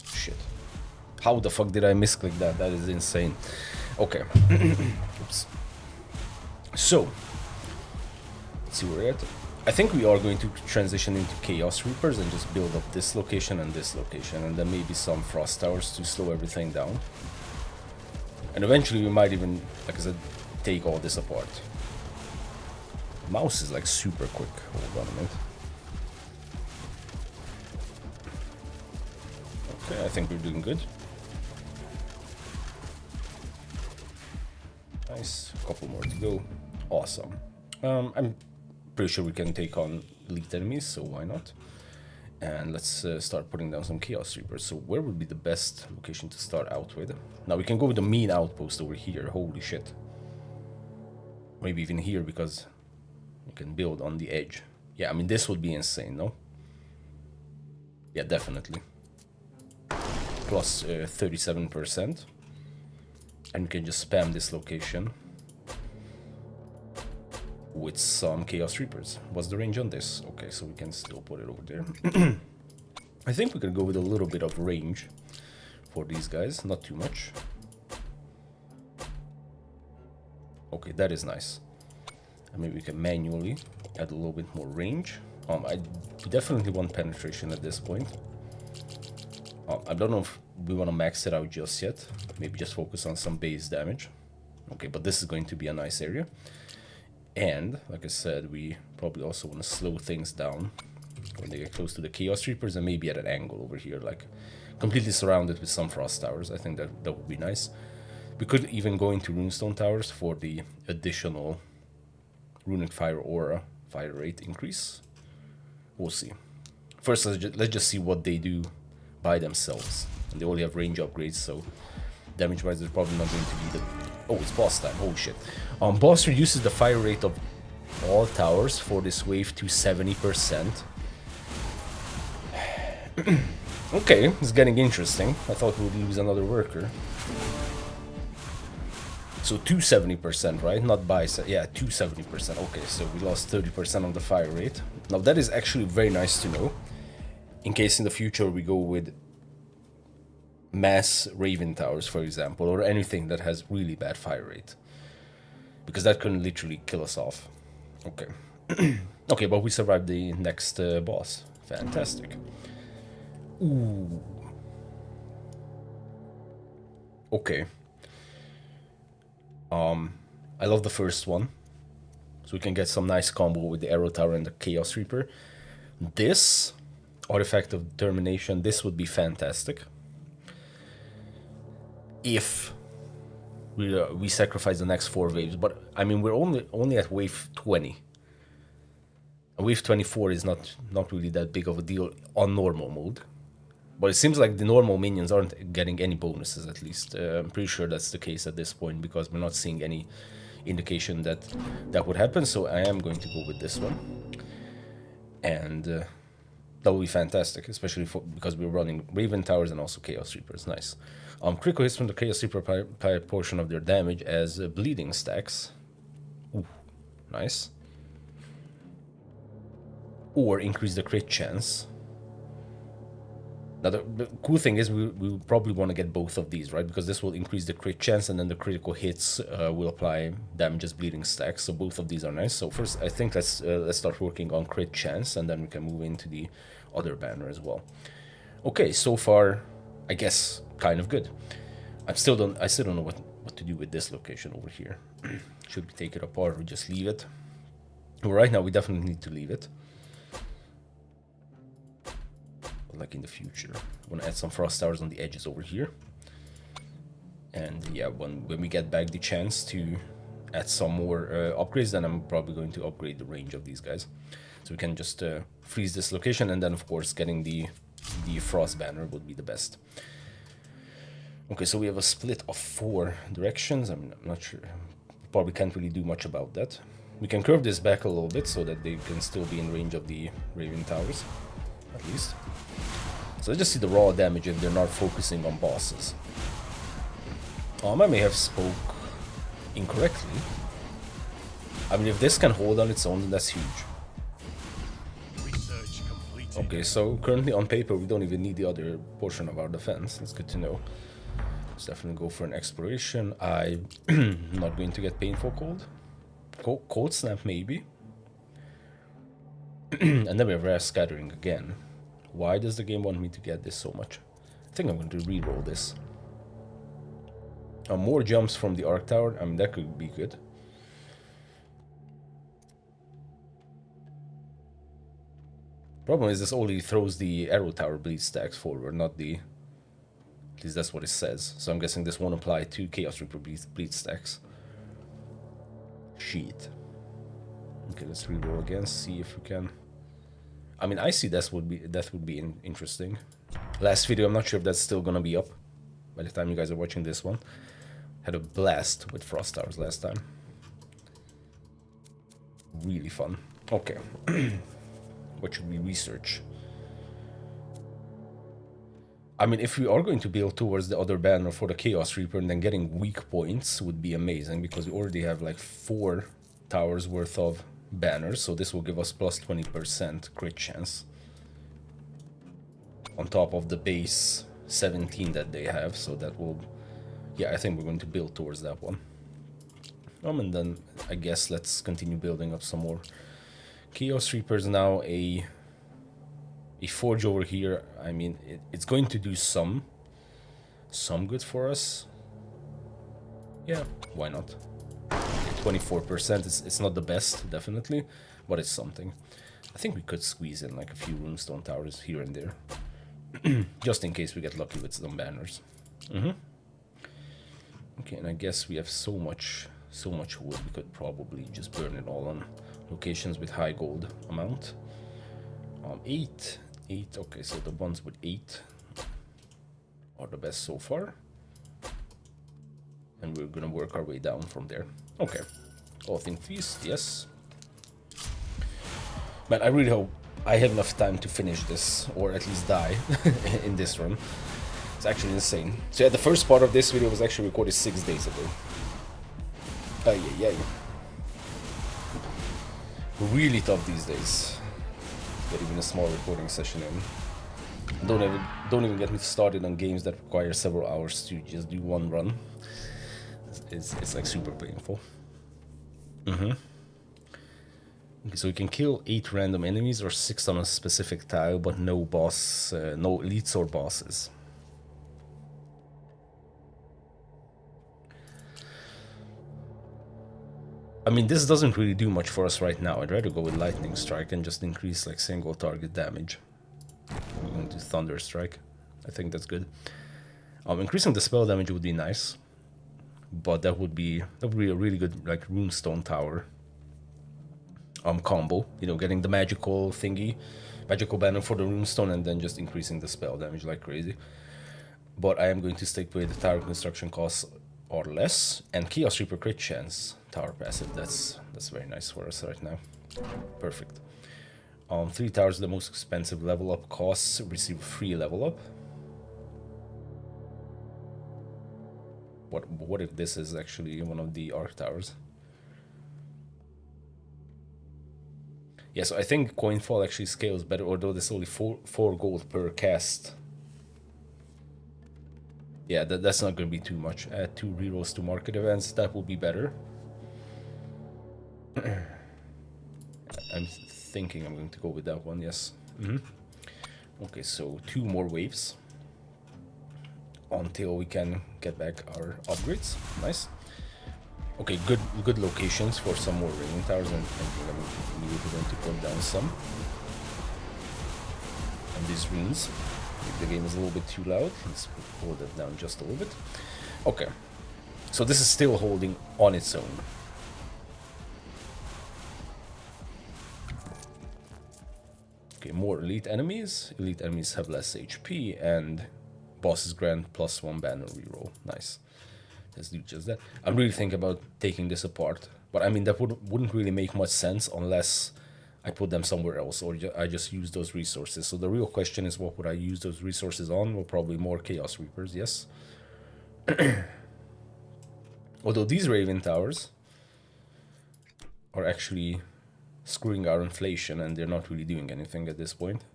Shit. How the fuck did I misclick that? That is insane. Okay. Oops. So, let's see where we're at. I think we are going to transition into Chaos Reapers and just build up this location, and then maybe some Frost Towers to slow everything down. And eventually we might even, like I said, take all this apart. Mouse is like super quick. Hold on a minute. Okay, I think we're doing good. Nice. A couple more to go. Awesome. I'm pretty sure we can take on elite enemies, so why not? And let's start putting down some Chaos Reapers. So where would be the best location to start out with? Now we can go with the main outpost over here. Holy shit. Maybe even here, because you can build on the edge. Yeah, I mean, this would be insane, no? Yeah, definitely. Plus 37%. And we can just spam this location with some Chaos Reapers. What's the range on this? Okay, so we can still put it over there. I think we can go with a little bit of range for these guys, not too much. Okay, that is nice. And maybe we can manually add a little bit more range. I definitely want penetration at this point. I don't know if we want to max it out just yet. Maybe just focus on some base damage. Okay, but this is going to be a nice area. And, like I said, we probably also want to slow things down when they get close to the Chaos Reapers, and maybe at an angle over here, like completely surrounded with some Frost Towers. I think that would be nice. We could even go into Runestone Towers for the additional Runic Fire Aura fire rate increase. We'll see. First, let's just see what they do by themselves. And they only have range upgrades, so damage-wise, they're probably not going to be the... Oh, it's boss time. Oh, shit. Boss reduces the fire rate of all towers for this wave to 70%. Okay, it's getting interesting. I thought we would lose another worker. So 270%, right? Not by... Yeah, 270%. Okay, so we lost 30% of the fire rate. Now, that is actually very nice to know. In case in the future we go with mass Raven Towers, for example, or anything that has really bad fire rate. Because that can literally kill us off. Okay. Okay, but we survived the next boss. Fantastic. Ooh. Okay. I love the first one. So we can get some nice combo with the Arrow Tower and the Chaos Reaper. This Artifact of Determination, this would be fantastic. If we sacrifice the next 4 waves, but I mean we're only at wave 20. Wave 24 is not really that big of a deal on normal mode. But it seems like the normal minions aren't getting any bonuses, at least. I'm pretty sure that's the case at this point, because we're not seeing any indication that that would happen. So I am going to go with this one. And that will be fantastic, especially because we're running Raven Towers and also Chaos Reapers. Nice. Critical hits from the Chaos Reaper apply a portion of their damage as bleeding stacks. Ooh, nice. Or increase the crit chance. Now, the cool thing is we probably want to get both of these, right? Because this will increase the crit chance, and then the critical hits will apply damage as bleeding stacks. So both of these are nice. So first, I think let's start working on crit chance, and then we can move into the other banner as well. Okay, so far I guess, kind of good. I still don't know what to do with this location over here. Should we take it apart or just leave it? Well, right now we definitely need to leave it. But like in the future, I want to add some frost towers on the edges over here. And yeah, when we get back the chance to add some more upgrades, then I'm probably going to upgrade the range of these guys. So we can just freeze this location, and then of course getting the frost banner would be the best. Okay, so we have a split of 4 directions. I'm not sure, probably can't really do much about that. We can curve this back a little bit so that they can still be in range of the Raven Towers, at least. So let's just see the raw damage if they're not focusing on bosses. I may have spoke incorrectly. I mean, if this can hold on its own, then that's huge. Research completed. Okay, so currently on paper we don't even need the other portion of our defense. That's good to know. Let's definitely go for an exploration. I'm not going to get painful cold. Cold snap maybe. And then we have rare scattering again. Why does the game want me to get this so much? I think I'm going to re-roll this. More jumps from the Arc Tower. I mean, that could be good. Problem is this only throws the Arrow Tower bleed stacks forward, not the... At least that's what it says. So I'm guessing this won't apply to Chaos Reaper bleed stacks. Shit. Okay, let's reroll again, see if we can... I mean, I see that would be interesting. Last video, I'm not sure if that's still gonna be up by the time you guys are watching this one. Had a blast with Frost Towers last time. Really fun. Okay. What should we research? I mean, if we are going to build towards the other banner for the Chaos Reaper, and then getting weak points would be amazing, because we already have like 4 towers worth of banners, so this will give us plus 20% crit chance. On top of the base 17 that they have, so that will... Yeah, I think we're going to build towards that one. And then I guess let's continue building up some more Chaos Reapers now. A forge over here, I mean, it's going to do some good for us. Yeah, why not? 24%, it's not the best, definitely, but it's something. I think we could squeeze in like a few runestone towers here and there. Just in case we get lucky with some banners. Okay, and I guess we have so much wood, we could probably just burn it all on locations with high gold amount. 8, okay, so the ones with 8 are the best so far. And we're gonna work our way down from there. Okay, all things feast, yes. But I really hope I have enough time to finish this, or at least die in this run. It's actually insane. So yeah, the first part of this video was actually recorded 6 days ago. Yeah. Really tough these days. Get even a small recording session in. Don't even get me started on games that require several hours to just do one run. It's like super painful. Okay, so we can kill 8 random enemies or 6 on a specific tile, but no boss, no elites or bosses. I mean, this doesn't really do much for us right now. I'd rather go with Lightning Strike and just increase like single target damage. We're going to Thunder Strike. I think that's good. Increasing the spell damage would be nice, but that would be a really good like runestone tower combo. You know, getting the magical thingy, magical banner for the runestone, and then just increasing the spell damage like crazy. But I am going to stick with the tower construction costs or less, and Chaos Reaper crit chance tower passive. That's very nice for us right now. Perfect. 3 towers, the most expensive level up costs, receive free level up. What if this is actually one of the Arc Towers? Yeah, so I think Coinfall actually scales better, although there's only 4 gold per cast. Yeah, that's not going to be too much. Add 2 rerolls to market events, that would be better. I'm thinking I'm going to go with that one, yes. Okay, so 2 more waves. until we can get back our upgrades. Nice. Okay, good locations for some more raining towers, and I'm immediately going to put down some. And these runes. If the game is a little bit too loud, let's pull that down just a little bit. Okay, so this is still holding on its own. Okay, more elite enemies. Elite enemies have less HP, and bosses grant +1 banner reroll. Nice. Let's do just that. I'm really thinking about taking this apart, but I mean that wouldn't really make much sense unless I put them somewhere else, or I just use those resources. So the real question is, what would I use those resources on? Well, probably more Chaos Reapers, yes. Although these Raven Towers are actually screwing our inflation, and they're not really doing anything at this point.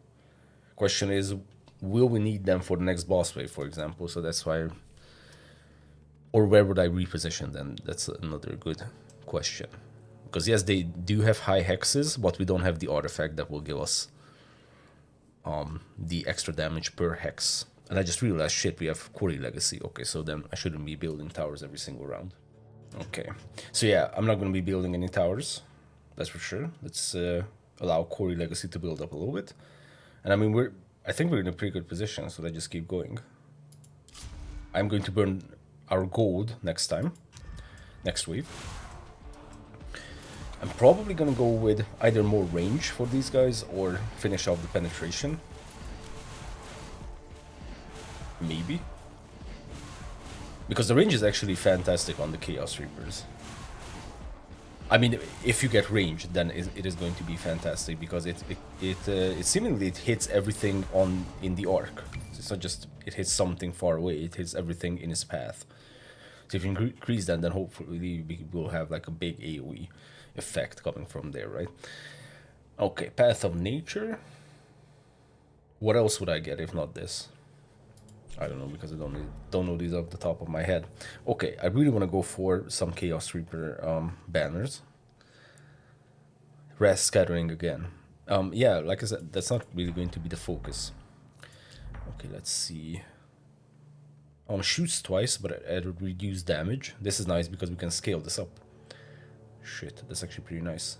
Question is, will we need them for the next boss wave, for example? So that's why... Or where would I reposition them? That's another good question. Because yes, they do have high hexes, but we don't have the artifact that will give us the extra damage per hex. And I just realized, shit, we have Quarry Legacy. Okay, so then I shouldn't be building towers every single round. Okay, so yeah, I'm not going to be building any towers. That's for sure. Let's allow Quarry Legacy to build up a little bit. And I mean, I think we're in a pretty good position, so let's just keep going. I'm going to burn our gold next time, next wave. I'm probably gonna go with either more range for these guys or finish off the penetration. Maybe. Because the range is actually fantastic on the Chaos Reapers. I mean, if you get range, then it is going to be fantastic, because it seemingly it hits everything in the arc. It's not just it hits something far away; it hits everything in its path. So if you increase that, then hopefully we will have like a big AOE effect coming from there, right? Okay, Path of Nature. What else would I get if not this? I don't know, because I don't know these off the top of my head. Okay, I really want to go for some Chaos Reaper banners. Rest Scattering again. Yeah, like I said, that's not really going to be the focus. Okay, let's see. Shoots twice, but at reduced damage. This is nice because we can scale this up. Shit, that's actually pretty nice.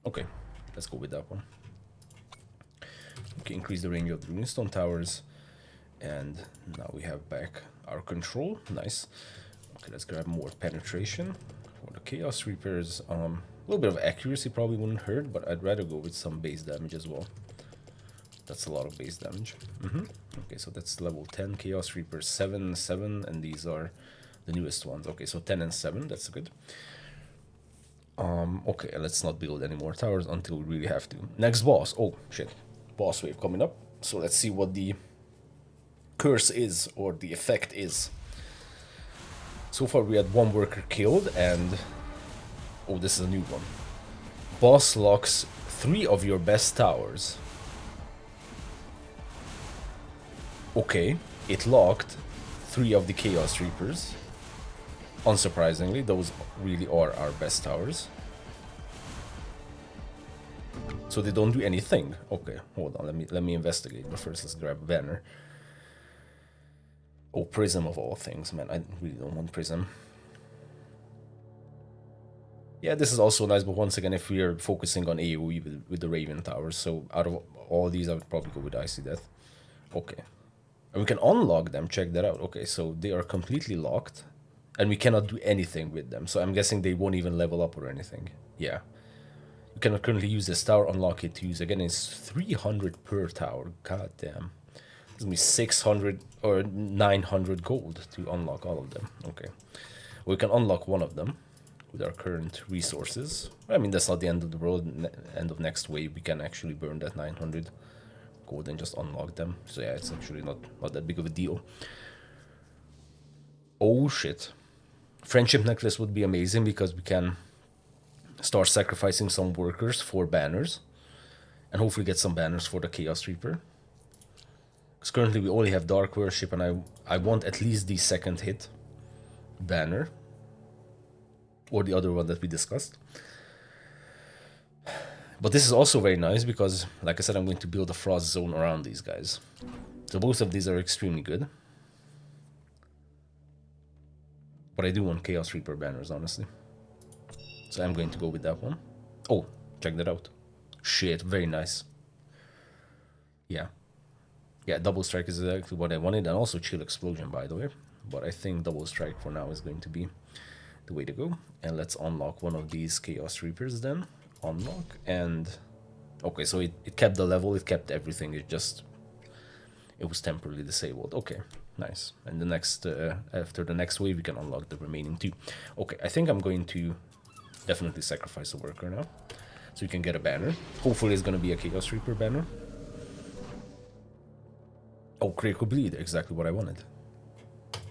Okay, let's go with that one. Okay, increase the range of the runestone towers, and now we have back our control. Nice. Okay, let's grab more penetration for the Chaos Reapers. A little bit of accuracy probably wouldn't hurt, but I'd rather go with some base damage as well. That's a lot of base damage. Okay, so that's level 10 Chaos Reapers, 7, 7, and these are the newest ones. Okay, so 10 and 7, that's good. Okay, let's not build any more towers until we really have to. Next boss. Oh, shit. Boss wave coming up. So let's see what the curse is, or the effect is. So far we had one worker killed, and... Oh, this is a new one. Boss locks 3 of your best towers. Okay, it locked 3 of the Chaos Reapers. Unsurprisingly, those really are our best towers. So they don't do anything. Okay, hold on, let me investigate. But first, let's grab a banner. Oh, Prism of all things, man. I really don't want Prism. Yeah, this is also nice, but once again, if we are focusing on AoE with the Raven Towers, so out of all these, I would probably go with Icy Death. Okay. And we can unlock them, check that out. Okay, so they are completely locked, and we cannot do anything with them. So I'm guessing they won't even level up or anything. Yeah. You cannot currently use this tower, unlock it to use. Again, it's 300 per tower. God damn. It's gonna be 600 or 900 gold to unlock all of them. Okay. We can unlock one of them with our current resources. I mean, that's not the end of the world. End of next wave, we can actually burn that 900 gold and just unlock them. So yeah, it's actually not that big of a deal. Oh shit. Friendship Necklace would be amazing because we can start sacrificing some workers for banners, and hopefully get some banners for the Chaos Reaper. Because currently we only have Dark Worship, and I want at least the second hit banner, or the other one that we discussed. But this is also very nice because, like I said, I'm going to build a frost zone around these guys. So both of these are extremely good. But I do want Chaos Reaper banners, honestly. So I'm going to go with that one. Oh, check that out. Shit, very nice. Yeah. Yeah, Double Strike is exactly what I wanted. And also Chill Explosion, by the way. But I think Double Strike for now is going to be the way to go. And let's unlock one of these Chaos Reapers then. Unlock. And... okay, so it kept the level, it kept everything. It was temporarily disabled. Okay, nice. And the next, after the next wave, we can unlock the remaining two. Okay, I think I'm going to definitely sacrifice a worker now. So we can get a banner. Hopefully it's going to be a Chaos Reaper banner. Oh, Critical Bleed, exactly what I wanted.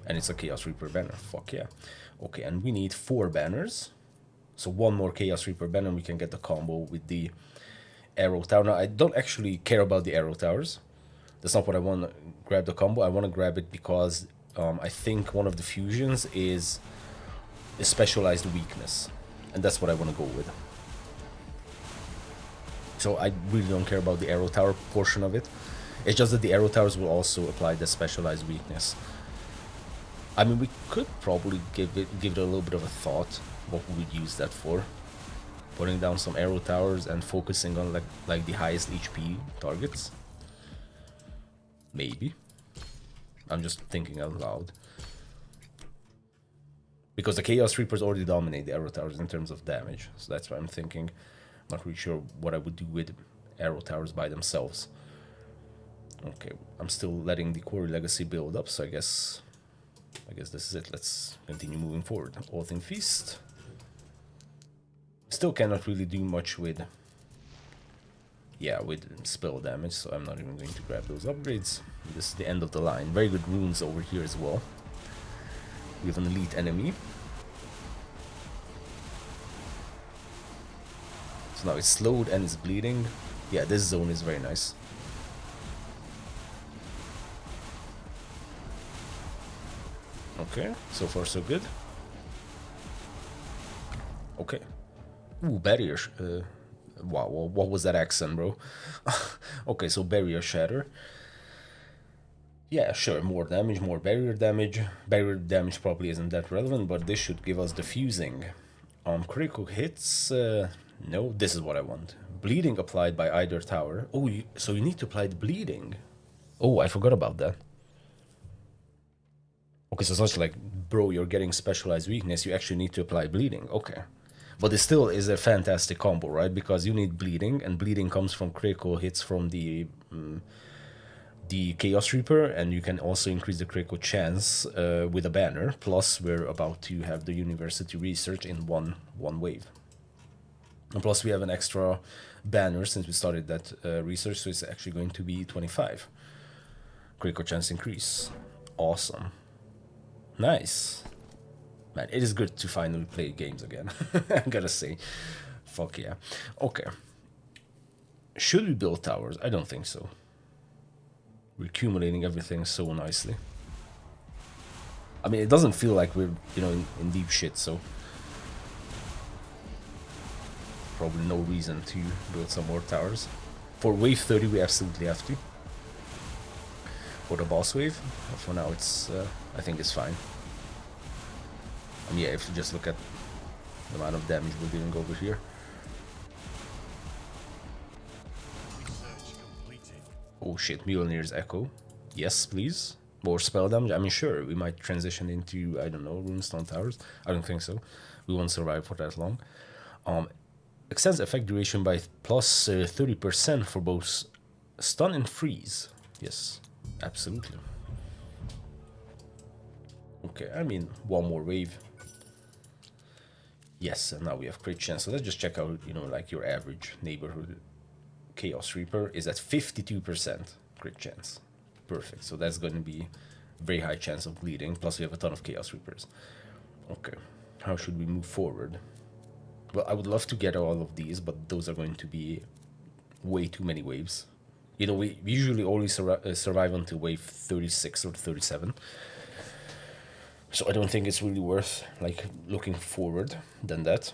And it's a Chaos Reaper banner, fuck yeah. Okay, and we need 4 banners. So one more Chaos Reaper banner, we can get the combo with the Arrow Tower. Now, I don't actually care about the Arrow Towers. That's not what I want to grab the combo. I want to grab it because I think one of the fusions is a specialized weakness. And that's what I want to go with. So I really don't care about the Arrow Tower portion of it. It's just that the Arrow Towers will also apply the specialized weakness. I mean, we could probably give it a little bit of a thought. What we would use that for. Putting down some Arrow Towers and focusing on like the highest HP targets. Maybe. I'm just thinking out loud. Because the Chaos Reapers already dominate the Arrow Towers in terms of damage. So that's why I'm thinking. Not really sure what I would do with Arrow Towers by themselves. Okay, I'm still letting the Quarry Legacy build up, so I guess this is it. Let's continue moving forward. Oath in Feast. Still cannot really do much with... yeah, with spell damage, so I'm not even going to grab those upgrades. This is the end of the line. Very good runes over here as well. We have an elite enemy. So now it's slowed and it's bleeding. Yeah, this zone is very nice. Okay, so far so good. Okay. Ooh, barrier. Wow, what was that accent, bro? Okay, so barrier shatter. Yeah, sure, more damage, more barrier damage. Barrier damage probably isn't that relevant, but this should give us the fusing. Critical hits, no, this is what I want. Bleeding applied by either tower. Oh, so you need to apply the bleeding. Oh, I forgot about that. Okay, so it's not like, bro, you're getting specialized weakness, you actually need to apply bleeding. Okay. But it still is a fantastic combo, right? Because you need bleeding, and bleeding comes from critical hits from the Chaos Reaper, and you can also increase the critical chance with a banner. Plus, we're about to have the university research in one wave. And plus, we have an extra banner since we started that research, so it's actually going to be 25. Critical chance increase. Awesome. Nice. Man, it is good to finally play games again. I gotta say. Fuck yeah. Okay. Should we build towers? I don't think so. We're accumulating everything so nicely. I mean, it doesn't feel like we're, you know, in deep shit, so... probably no reason to build some more towers. For wave 30, we absolutely have to. For the boss wave. But for now, it's, I think it's fine. And yeah, if you just look at the amount of damage we're doing over here. Oh shit, Mjolnir's Echo. Yes, please. More spell damage. I mean, sure, we might transition into, I don't know, Runestone Towers. I don't think so. We won't survive for that long. Extends effect duration by plus 30% for both stun and freeze. Yes, absolutely. Okay, I mean, one more wave. Yes, and now we have crit chance. So let's just check out, you know, like your average neighborhood Chaos Reaper is at 52% crit chance. Perfect. So that's going to be a very high chance of bleeding. Plus we have a ton of Chaos Reapers. Okay. How should we move forward? Well, I would love to get all of these, but those are going to be way too many waves. You know, we usually only survive until wave 36 or 37. So I don't think it's really worth, like, looking forward than that.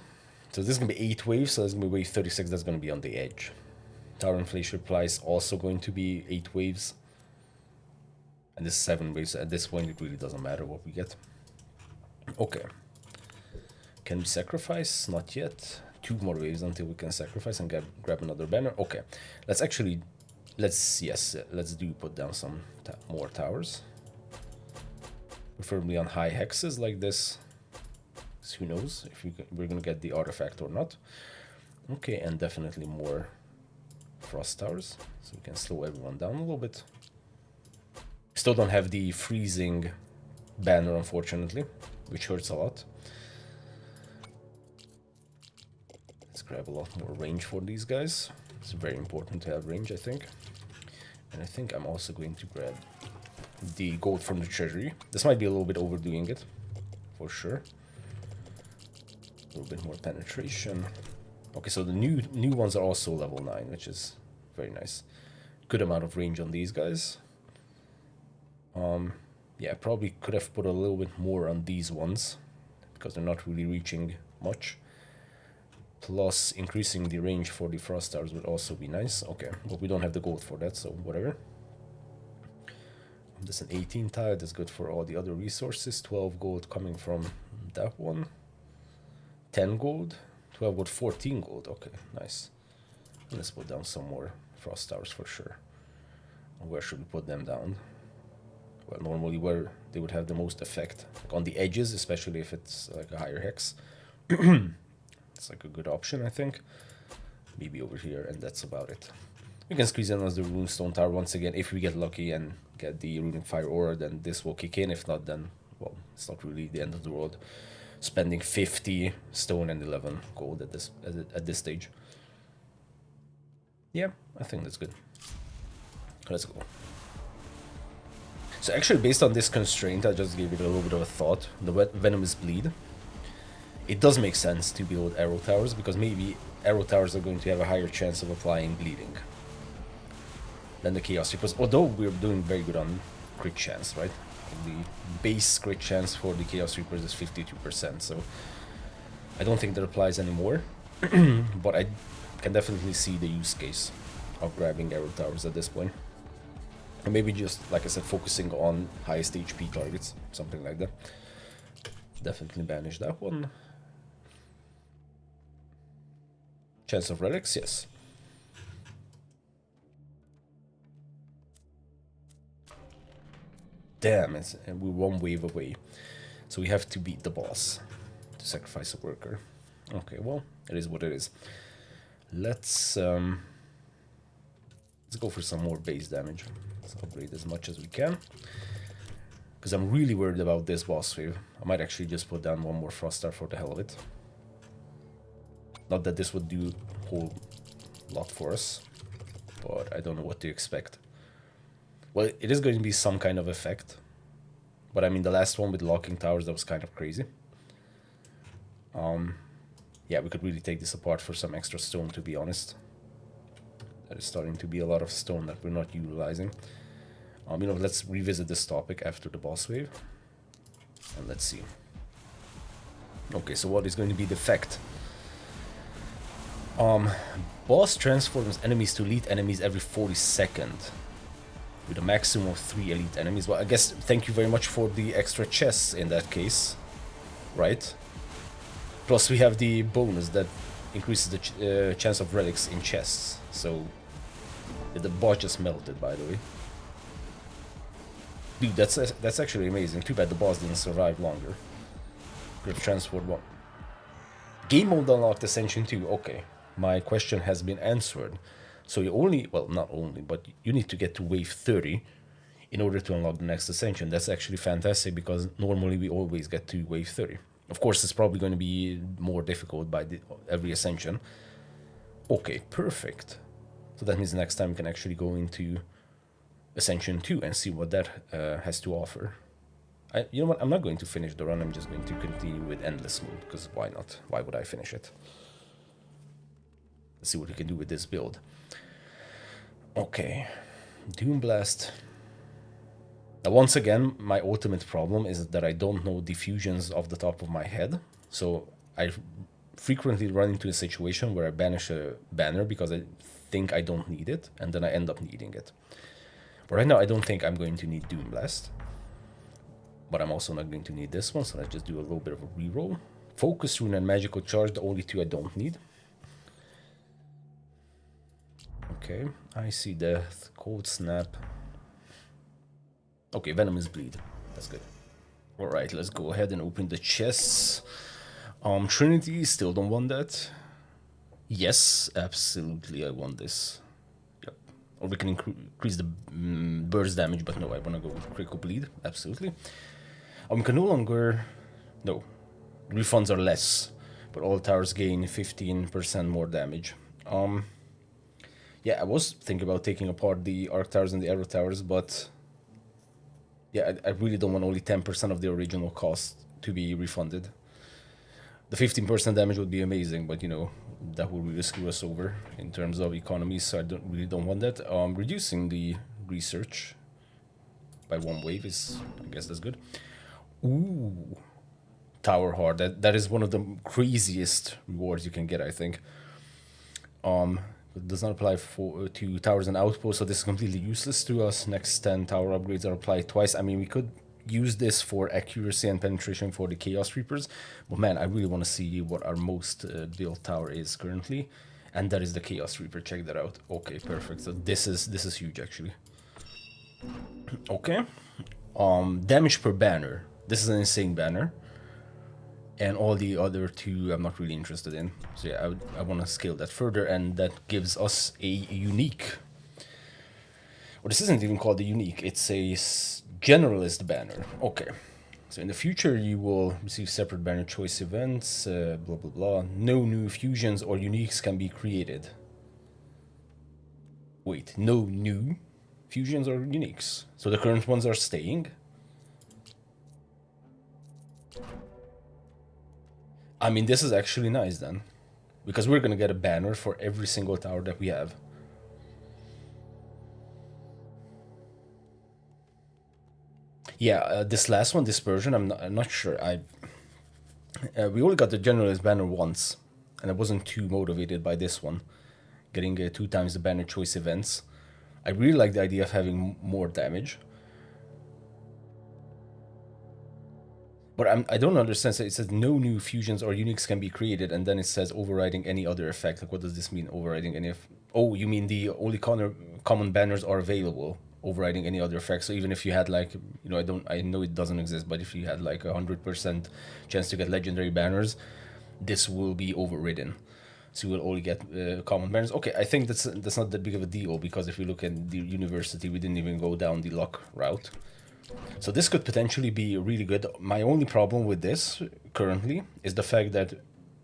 So this is going to be 8 waves, so that's going to be wave 36, that's going to be on the edge. Tower inflation replies also going to be 8 waves. And this is 7 waves. At this point, it really doesn't matter what we get. Okay. Can we sacrifice? Not yet. 2 more waves until we can sacrifice and grab another banner. Okay. Let's actually... let's put down some more towers. Preferably on high hexes like this. So who knows if we're going to get the artifact or not. Okay, and definitely more frost towers. So we can slow everyone down a little bit. Still don't have the freezing banner, unfortunately, which hurts a lot. Let's grab a lot more range for these guys. It's very important to have range, I think. And I think I'm also going to grab the gold from the treasury. This might be a little bit overdoing it, for sure. A little bit more penetration. Okay, so the new ones are also level 9, which is very nice. Good amount of range on these guys. Yeah, probably could have put a little bit more on these ones because they're not really reaching much. Plus, increasing the range for the frost towers would also be nice. Okay, but we don't have the gold for that, so whatever. This is an 18 tile. That's good for all the other resources. 12 gold coming from that one. 10 gold. 12 gold, 14 gold. Okay, nice. Let's put down some more frost towers for sure. Where should we put them down? Well, normally where they would have the most effect. Like on the edges, especially if it's like a higher hex. It's like a good option, I think. Maybe over here, and that's about it. We can squeeze in as the runestone tower once again. If we get lucky and get the runic fire aura, then this will kick in. If not, then, well, it's not really the end of the world. Spending 50 stone and 11 gold at this stage. Yeah, I think that's good. Let's go. So actually, based on this constraint, I just gave it a little bit of a thought. The Venomous Bleed. It does make sense to build arrow towers, because maybe arrow towers are going to have a higher chance of applying bleeding than the Chaos Reapers. Although we're doing very good on crit chance, right? The base crit chance for the Chaos Reapers is 52%, so I don't think that applies anymore. But I can definitely see the use case of grabbing arrow towers at this point. And maybe just, like I said, focusing on highest HP targets, something like that. Definitely banish that one. Chance of relics, yes. Damn, we're 1 wave away. So we have to beat the boss to sacrifice a worker. Okay, well, it is what it is. Let's go for some more base damage. Let's upgrade as much as we can. Because I'm really worried about this boss wave. I might actually just put down 1 more frost star for the hell of it. Not that this would do a whole lot for us, but I don't know what to expect. Well, it is going to be some kind of effect. But I mean, the last one with locking towers, that was kind of crazy. Yeah, we could really take this apart for some extra stone, to be honest. That is starting to be a lot of stone that we're not utilizing. You know, let's revisit this topic after the boss wave. And let's see. Okay, so what is going to be the effect? Boss transforms enemies to elite enemies every 40 seconds. With a maximum of 3 elite enemies. Well, I guess thank you very much for the extra chests in that case. Right? Plus we have the bonus that increases the chance of relics in chests. So the boss just melted, by the way. Dude, that's actually amazing. Too bad the boss didn't survive longer. Could have transferred 1. Game mode unlocked Ascension 2. Okay, my question has been answered. So you only, well, not only, but you need to get to wave 30 in order to unlock the next Ascension. That's actually fantastic, because normally we always get to wave 30. Of course, it's probably going to be more difficult by every Ascension. Okay, perfect. So that means next time we can actually go into Ascension 2 and see what that has to offer. You know what, I'm not going to finish the run, I'm just going to continue with Endless Mode, because why not? Why would I finish it? Let's see what we can do with this build. Okay, Doom Blast. Now once again, my ultimate problem is that I don't know diffusions off the top of my head, so I frequently run into a situation where I banish a banner because I think I don't need it, and then I end up needing it. But right now, I don't think I'm going to need Doom Blast. But I'm also not going to need this one, so let's just do a little bit of a reroll. Focus Rune and Magical Charge, the only two I don't need. Okay, Icy Death, Cold Snap. Okay, Venomous Bleed. That's good. Alright, let's go ahead and open the chests. Trinity, still don't want that. Yes, absolutely, I want this. Yep. Or we can increase the burst damage, but no, I want to go with Critical Bleed. Absolutely. We can no longer... No. Refunds are less, but all towers gain 15% more damage. Yeah, I was thinking about taking apart the Arc Towers and the Arrow Towers, but... Yeah, I really don't want only 10% of the original cost to be refunded. The 15% damage would be amazing, but you know, that would really screw us over in terms of economy, so I really don't want that. Reducing the research by 1 wave is, I guess that's good. Ooh, Tower Hard. That is one of the craziest rewards you can get, I think. It does not apply to towers and outposts, so this is completely useless to us. Next 10 tower upgrades are applied twice. I mean, we could use this for accuracy and penetration for the Chaos Reapers, but man, I really want to see what our most built tower is currently, and that is the Chaos Reaper. Check that out. Okay, perfect. So this is huge actually. Okay, damage per banner. This is an insane banner. And all the other two I'm not really interested in. So yeah, I want to scale that further, and that gives us a unique. Well, this isn't even called a unique, it's a generalist banner. Okay. So in the future you will receive separate banner choice events, blah blah blah. No new fusions or uniques can be created. Wait, no new fusions or uniques. So the current ones are staying. I mean, this is actually nice then, because we're gonna get a banner for every single tower that we have. Yeah, this last one, Dispersion, I'm not sure. We only got the Generalist banner once, and I wasn't too motivated by this one, getting 2 times the banner choice events. I really like the idea of having more damage. But I don't understand. So it says no new fusions or uniques can be created, and then it says overriding any other effect. Like, what does this mean, overriding any... Oh, you mean the only common banners are available, overriding any other effect. So even if you had, like, you know, I know it doesn't exist, but if you had like 100% chance to get legendary banners, this will be overridden. So you will only get common banners. Okay, I think that's not that big of a deal, because if you look at the university, we didn't even go down the luck route. So this could potentially be really good. My only problem with this currently is the fact that,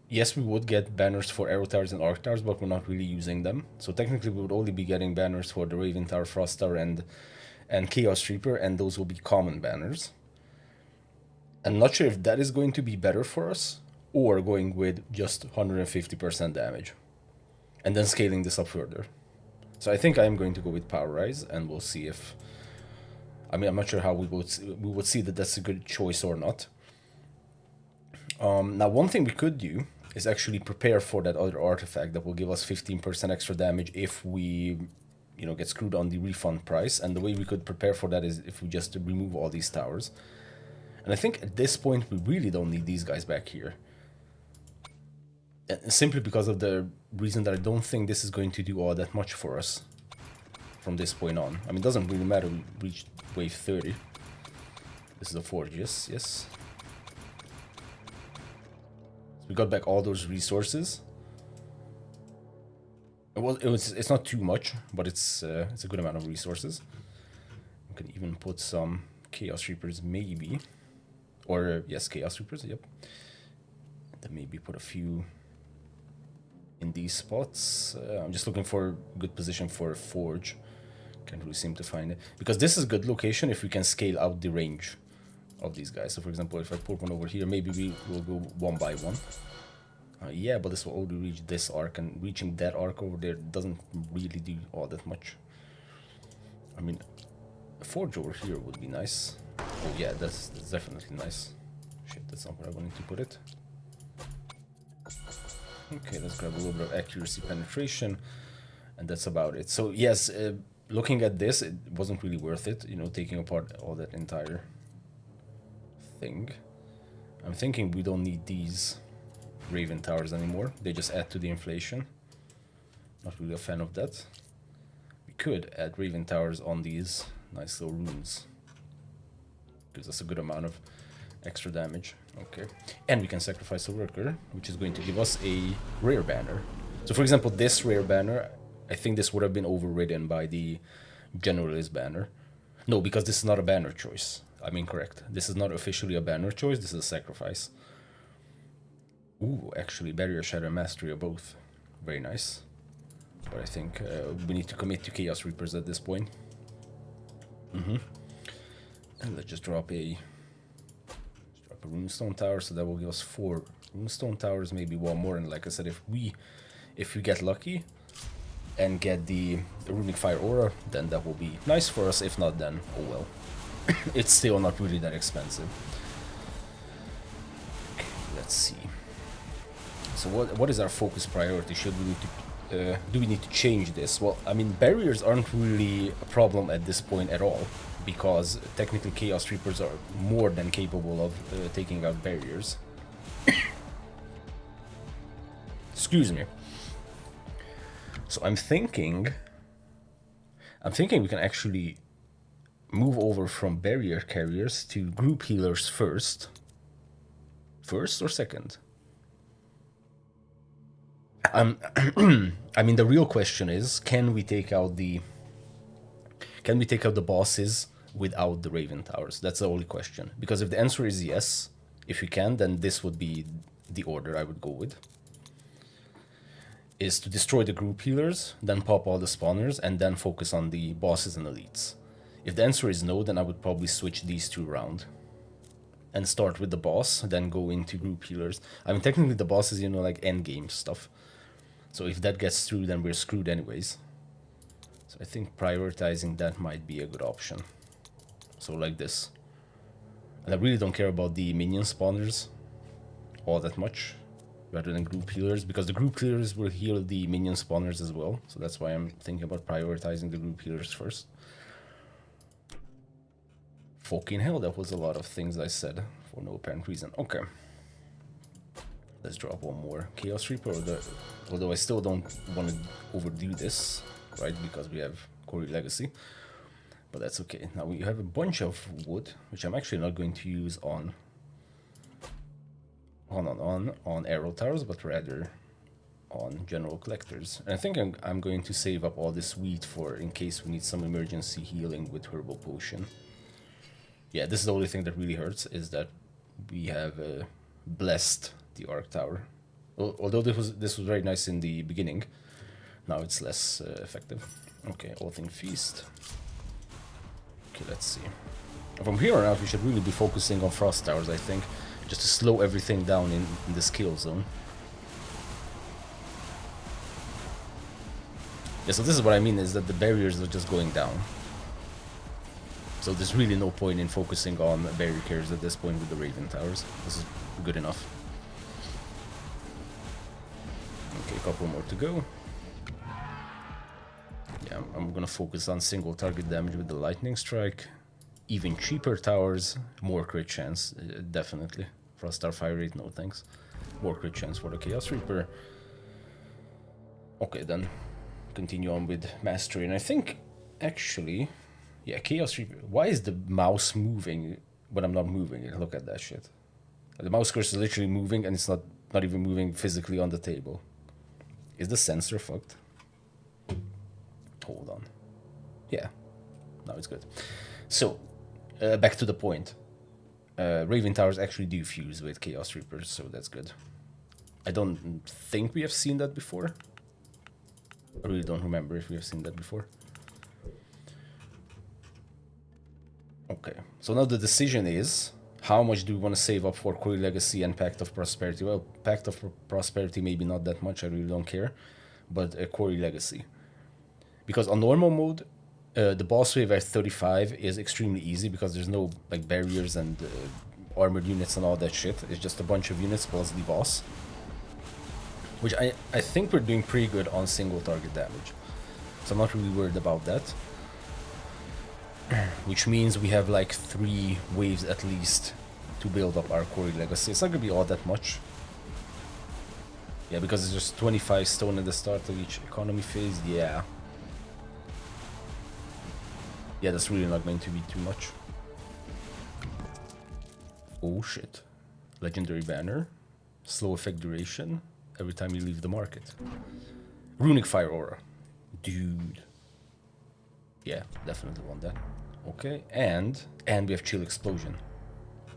yes, we would get banners for Arrow Towers and Arc Towers, but we're not really using them. So technically we would only be getting banners for the Raven Tower, Frost Tower, and Chaos Reaper, and those will be common banners. I'm not sure if that is going to be better for us, or going with just 150% damage, and then scaling this up further. So I think I'm going to go with Power Rise, and we'll see if... I mean, I'm not sure how we would see that that's a good choice or not. Now, one thing we could do is actually prepare for that other artifact that will give us 15% extra damage if we, you know, get screwed on the refund price. And the way we could prepare for that is if we just remove all these towers. And I think at this point we really don't need these guys back here. And simply because of the reason that I don't think this is going to do all that much for us from this point on. I mean, it doesn't really matter, we reached wave 30. This is a forge, yes. So we got back all those resources. It's not too much, but it's a good amount of resources. We can even put some Chaos Reapers, maybe. Or, yes, Chaos Reapers, yep. And then maybe put a few in these spots. I'm just looking for a good position for a forge. Can't really seem to find it, because this is a good location if we can scale out the range of these guys. So for example, if I put one over here, maybe we will go one by one. Yeah, but this will only reach this arc, and reaching that arc over there doesn't really do all that much. I mean, a forge over here would be nice. Oh yeah, that's definitely nice. Shit, that's not where I wanted to put it. Okay, let's grab a little bit of accuracy penetration, and that's about it. So yes, looking at this, it wasn't really worth it, you know, taking apart all that entire thing. I'm thinking we don't need these Raven Towers anymore. They just add to the inflation. Not really a fan of that. We could add Raven Towers on these nice little runes. Gives us a good amount of extra damage. Okay. And we can sacrifice a worker, which is going to give us a rare banner. So for example, this rare banner, I think this would have been overridden by the Generalist banner. No, because this is not a banner choice. I'm incorrect. This is not officially a banner choice, this is a sacrifice. Ooh, actually, Barrier, Shadow, and Mastery are both very nice. But I think we need to commit to Chaos Reapers at this point. And let's just drop a Runestone Tower, so that will give us 4 Runestone Towers, maybe one more. And like I said, if we get lucky and get the Runic Fire Aura, then that will be nice for us. If not, then oh well. It's still not really that expensive. Okay, let's see. So what is our focus priority? Should we need to do we need to change this? Well, I mean, barriers aren't really a problem at this point at all, because technically Chaos Reapers are more than capable of taking out barriers. Excuse me. So I'm thinking we can actually move over from barrier carriers to group healers first. First or second? I mean, the real question is, can we take out the bosses without the Raven Towers? That's the only question. Because if the answer is yes, if we can, then this would be the order I would go with. Is to destroy the group healers, then pop all the spawners, and then focus on the bosses and elites. If the answer is no, then I would probably switch these two around. And start with the boss, then go into group healers. I mean, technically the boss is, you know, like endgame stuff. So if that gets through, then we're screwed anyways. So I think prioritizing that might be a good option. So like this. And I really don't care about the minion spawners all that much, rather than group healers, because the group healers will heal the minion spawners as well. So that's why I'm thinking about prioritizing the group healers first. Fucking hell, that was a lot of things I said for no apparent reason. Okay. Let's drop one more Chaos Reaper, although I still don't want to overdo this, right? Because we have Quarry Legacy. But that's okay. Now we have a bunch of wood, which I'm actually not going to use on arrow towers, but rather on general collectors. And I think I'm going to save up all this wheat for in case we need some emergency healing with Herbal Potion. Yeah, this is the only thing that really hurts, is that we have blessed the Arc Tower. Although this was very nice in the beginning, now it's less effective. Okay, All Thing Feast. Okay, let's see. From here on out, we should really be focusing on Frost Towers, I think, just to slow everything down in this kill zone. Yeah, so this is what I mean, is that the barriers are just going down. So there's really no point in focusing on barrier carriers at this point with the Raven Towers. This is good enough. Okay, a couple more to go. Yeah, I'm gonna focus on single target damage with the Lightning Strike. Even cheaper towers, more crit chance, definitely. Frost Tower Fire Rate, no thanks. More crit chance for the Chaos Reaper. Okay, then continue on with Mastery. And I think, actually, yeah, Chaos Reaper. Why is the mouse moving when I'm not moving it? Look at that shit. The mouse cursor is literally moving, and it's not even moving physically on the table. Is the sensor fucked? Hold on. Yeah, now it's good. So, back to the point. Raven Towers actually do fuse with Chaos Reapers, so that's good. I don't think we have seen that before. I really don't remember if we have seen that before. Okay, so now the decision is, how much do we want to save up for Quarry Legacy and Pact of Prosperity? Well, Pact of Prosperity maybe not that much, I really don't care, but Quarry Legacy. Because on normal mode, the boss wave at 35 is extremely easy because there's no like barriers and armored units and all that shit. It's just a bunch of units plus the boss. which I think we're doing pretty good on single target damage. So I'm not really worried about that. Which means we have like 3 waves at least to build up our quarry legacy. It's not gonna be all that much. Yeah, because it's just 25 stone at the start of each economy phase. Yeah. Yeah, that's really not going to be too much. Oh shit. Legendary banner. Slow effect duration every time you leave the market. Runic fire aura. Dude. Yeah, definitely want that. Okay, and we have chill explosion.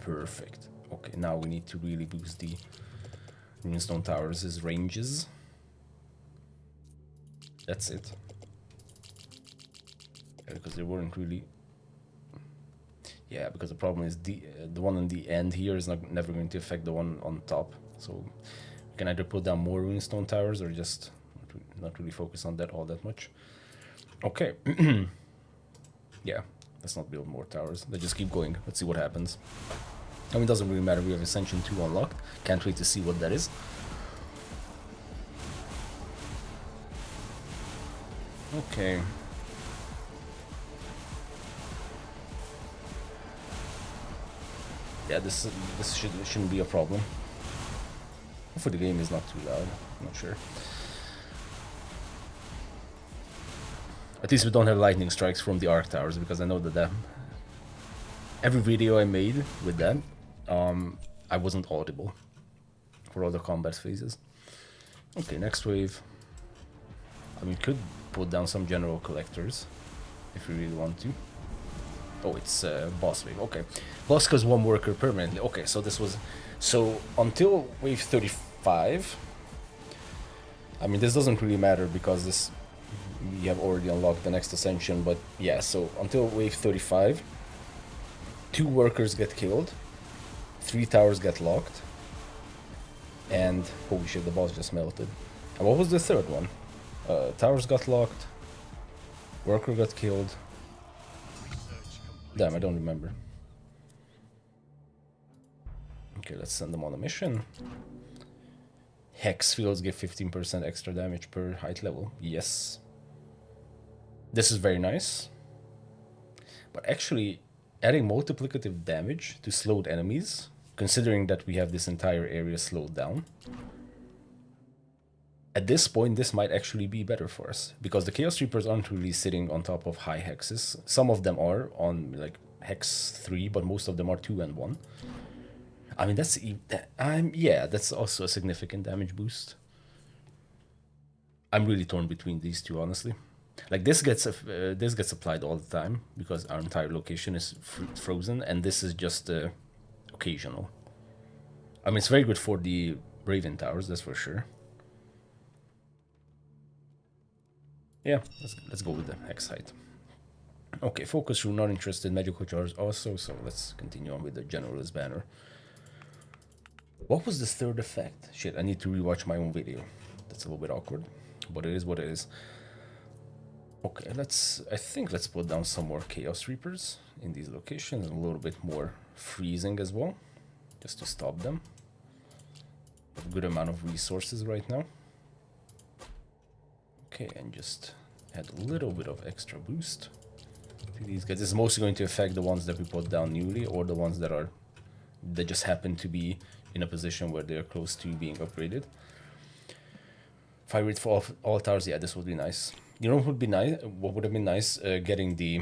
Perfect. Okay, now we need to really boost the Runestone Towers' ranges. That's it. Yeah, because they weren't really... Yeah, because the problem is the one on the end here is never going to affect the one on top. So we can either put down more Runestone Towers or just not really focus on that all that much. Okay. Yeah, let's not build more towers. Let's just keep going. Let's see what happens. I mean, it doesn't really matter. We have Ascension 2 unlocked. Can't wait to see what that is. Okay. Yeah, this shouldn't be a problem. Hopefully the game is not too loud. I'm not sure. At least we don't have lightning strikes from the arc towers, because I know that every video I made with them, I wasn't audible for all the combat phases. Okay, next wave. I mean, could put down some general collectors if we really want to. Oh, it's boss wave. Okay, boss cause 1 worker permanently. Okay, so this was until wave 35. I mean, this doesn't really matter because we have already unlocked the next ascension. But yeah, so until wave 35, 2 workers get killed, 3 towers get locked, and holy shit, the boss just melted. And what was the third one? Towers got locked, worker got killed. Damn, I don't remember. Okay, let's send them on a mission. Hex fields give 15% extra damage per height level. Yes. This is very nice. But actually, adding multiplicative damage to slowed enemies, considering that we have this entire area slowed down, at this point, this might actually be better for us, because the Chaos Reapers aren't really sitting on top of high hexes. Some of them are on like hex 3, but most of them are 2 and 1. I mean, yeah, that's also a significant damage boost. I'm really torn between these two, honestly. Like this gets applied all the time because our entire location is frozen, and this is just occasional. I mean, it's very good for the Raven Towers, that's for sure. Yeah, let's go with the hex height. Okay, focus rune, not interested. Magical charge also, so let's continue on with the Generalist banner. What was the third effect? Shit, I need to rewatch my own video. That's a little bit awkward, but it is what it is. Okay, I think let's put down some more Chaos Reapers in these locations, and a little bit more freezing as well, just to stop them. A good amount of resources right now. Okay, and just add a little bit of extra boost to these guys. This is mostly going to affect the ones that we put down newly, or the ones that just happen to be in a position where they're close to being upgraded. Fire rate for all towers, yeah, this would be nice. You know what would be nice? What would have been nice? Getting the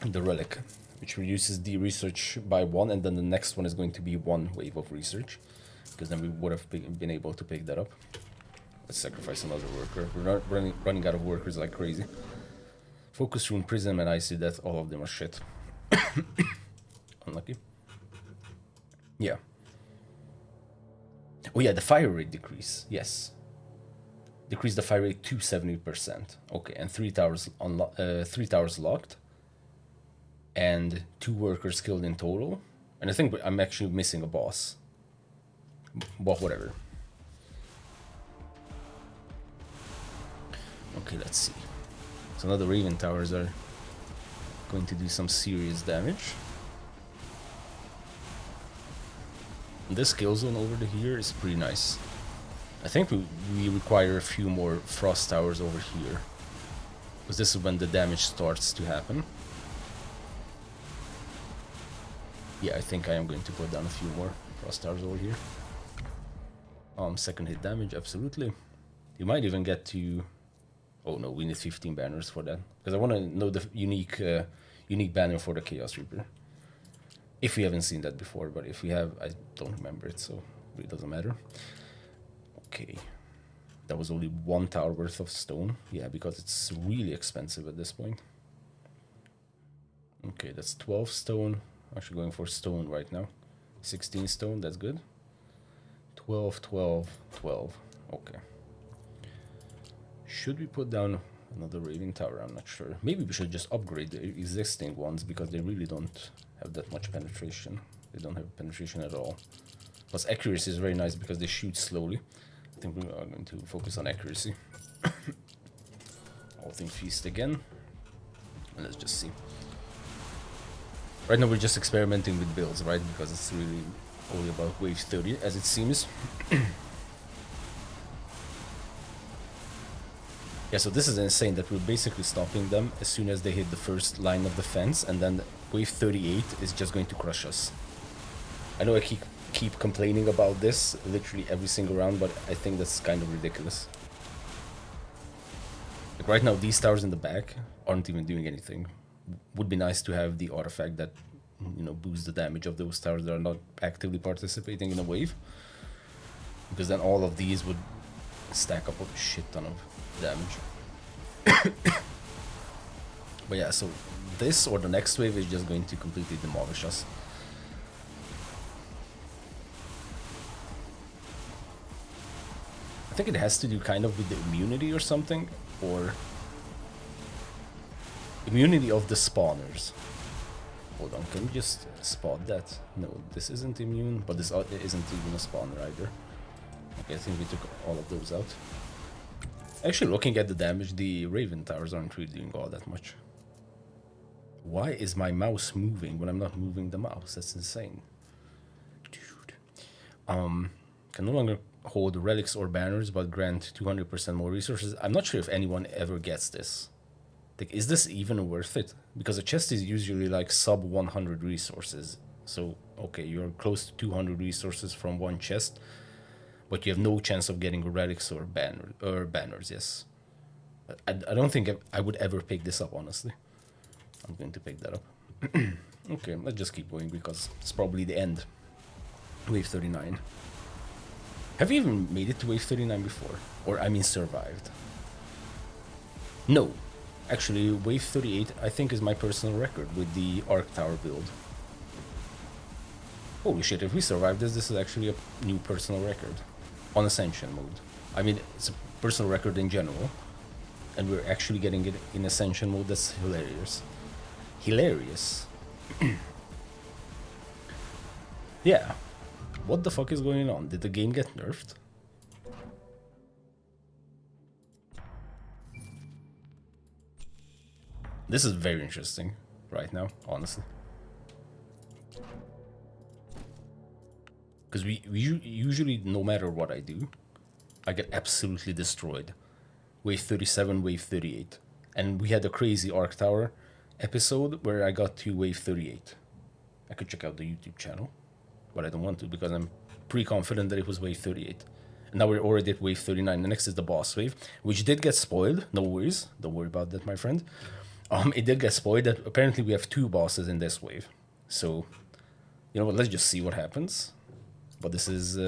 relic, which reduces the research by 1, and then the next one is going to be 1 wave of research, because then we would have been able to pick that up. Let's sacrifice another worker. We're not running out of workers like crazy. Focus rune, prism, and icy death. All of them are shit. Unlucky. Yeah. Oh yeah, the fire rate decrease. Yes. Decrease the fire rate to 70%. Okay, and 3 towers 3 towers locked, and 2 workers killed in total. And I think I'm actually missing a boss. But whatever. Okay, let's see. So now the Raven Towers are going to do some serious damage. This kill zone over here is pretty nice. I think we require a few more frost towers over here. Because this is when the damage starts to happen. Yeah, I think I am going to put down a few more frost towers over here. Second hit damage, absolutely. You might even get to... Oh no, we need 15 banners for that. Because I want to know the unique banner for the Chaos Reaper. If we haven't seen that before, but if we have, I don't remember it, so it really doesn't matter. Okay. That was only 1 tower worth of stone. Yeah, because it's really expensive at this point. Okay, that's 12 stone. Actually going for stone right now. 16 stone, that's good. 12, 12, 12. Okay. Should we put down another Raven Tower? I'm not sure. Maybe we should just upgrade the existing ones because they really don't have that much penetration. They don't have penetration at all. Plus accuracy is very nice because they shoot slowly. I think we are going to focus on accuracy. All things feast again. And let's just see. Right now we're just experimenting with builds, right? Because it's really only about wave 30 as it seems. Yeah, so this is insane that we're basically stopping them as soon as they hit the first line of defense, and then wave 38 is just going to crush us. I know I keep complaining about this literally every single round, but I think that's kind of ridiculous. Like right now, these towers in the back aren't even doing anything. Would be nice to have the artifact that, you know, boosts the damage of those towers that are not actively participating in a wave. Because then all of these would stack up a shit ton of damage. But yeah, so this or the next wave is just going to completely demolish us. I think it has to do kind of with the immunity or something, or immunity of the spawners. Hold on, can we just spot that? No, this isn't immune, but this isn't even a spawner either. Okay, I think we took all of those out. Actually, looking at the damage, the Raven Towers aren't really doing all that much. Why is my mouse moving when I'm not moving the mouse? That's insane. Dude. Can no longer hold relics or banners, but grant 200% more resources. I'm not sure if anyone ever gets this. Like, is this even worth it? Because a chest is usually like sub 100 resources. So, okay, you're close to 200 resources from one chest, but you have no chance of getting relics or banners, yes. I don't think I would ever pick this up, honestly. I'm going to pick that up. Okay, let's just keep going because it's probably the end. Wave 39. Have you even made it to wave 39 before? Or, I mean, survived? No. Actually, wave 38, I think, is my personal record with the Arc Tower build. Holy shit, if we survive this is actually a new personal record. On Ascension Mode. I mean, it's a personal record in general. And we're actually getting it in Ascension Mode. That's hilarious. Hilarious. Yeah. What the fuck is going on? Did the game get nerfed? This is very interesting right now, honestly. Because we usually, no matter what I do, I get absolutely destroyed. Wave 37, wave 38. And we had a crazy Arc Tower episode where I got to wave 38. I could check out the YouTube channel, but I don't want to because I'm pretty confident that it was wave 38. And now we're already at wave 39. The next is the boss wave, which did get spoiled. No worries. Don't worry about that, my friend. It did get spoiled that apparently we have 2 bosses in this wave. So, you know what, let's just see what happens. But this is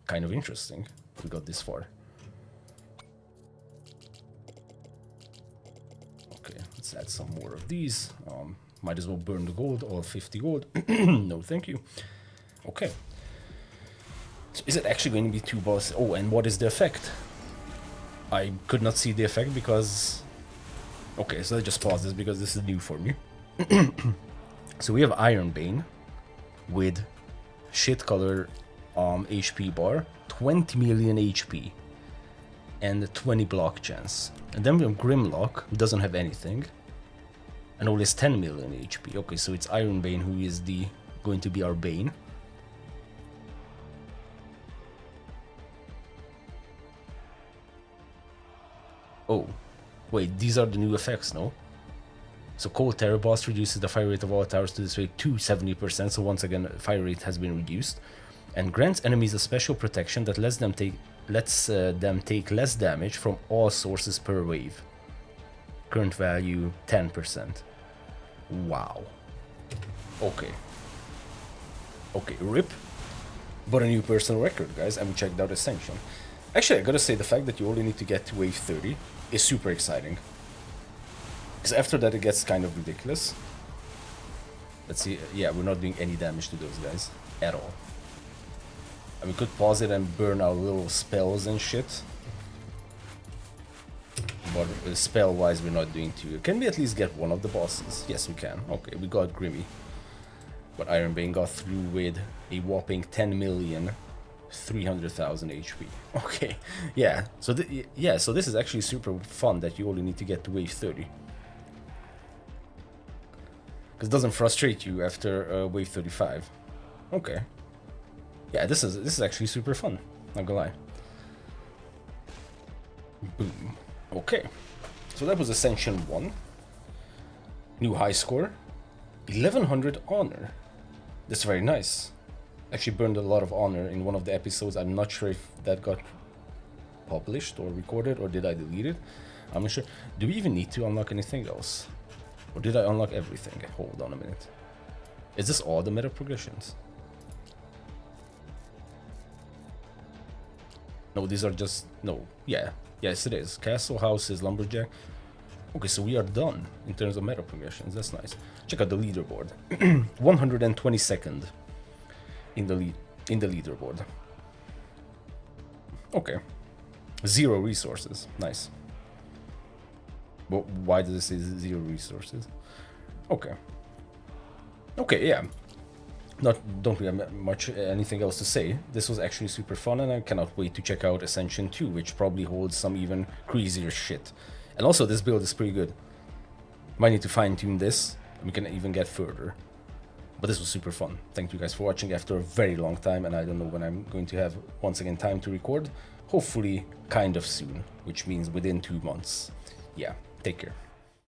kind of interesting. We got this far. Okay, let's add some more of these. Might as well burn the gold, all 50 gold. No, thank you. Okay. So is it actually going to be 2 bosses? Oh, and what is the effect? I could not see the effect because... Okay, so let's just pause this because this is new for me. So we have Ironbane with shit color HP bar, 20 million HP, and 20 block chance. And then we have Grimlock, who doesn't have anything, and only has 10 million HP. Okay, so it's Ironbane who is going to be our Bane. Oh, wait, these are the new effects, no? So Cold Terror Boss reduces the fire rate of all towers to this rate to 70%, so once again fire rate has been reduced. And grants enemies a special protection that lets them take less damage from all sources per wave. Current value 10%. Wow. Okay. Okay, rip. But a new personal record, guys, and we checked out Ascension. Actually, I gotta say, the fact that you only need to get to wave 30 is super exciting. Because after that it gets kind of ridiculous. Let's see, yeah, we're not doing any damage to those guys at all. And we could pause it and burn our little spells and shit. But spell-wise we're not doing too. Can we at least get one of the bosses? Yes, we can. Okay, we got Grimmy. But Ironbane got through with a whopping 10,300,000 HP. Okay, yeah. So so this is actually super fun that you only need to get to wave 30. Because it doesn't frustrate you after wave 35. Okay. Yeah, this is actually super fun. Not gonna lie. Boom. Okay. So that was Ascension 1. New high score. 1100 honor. That's very nice. Actually burned a lot of honor in one of the episodes. I'm not sure if that got published or recorded, or did I delete it? I'm not sure. Do we even need to unlock anything else? Or did I unlock everything? Hold on a minute. Is this all the meta progressions? No, these are just... No. Yeah. Yes, it is. Castle, houses, lumberjack. Okay, so we are done in terms of meta progressions. That's nice. Check out the leaderboard. 122nd in the leaderboard. Okay. 0 resources. Nice. But why does it say 0 resources? Okay. Okay, yeah. Don't really have much anything else to say. This was actually super fun, and I cannot wait to check out Ascension 2, which probably holds some even crazier shit. And also, this build is pretty good. Might need to fine-tune this, and we can even get further. But this was super fun. Thank you guys for watching after a very long time, and I don't know when I'm going to have, once again, time to record. Hopefully, kind of soon, which means within 2 months. Yeah, take care.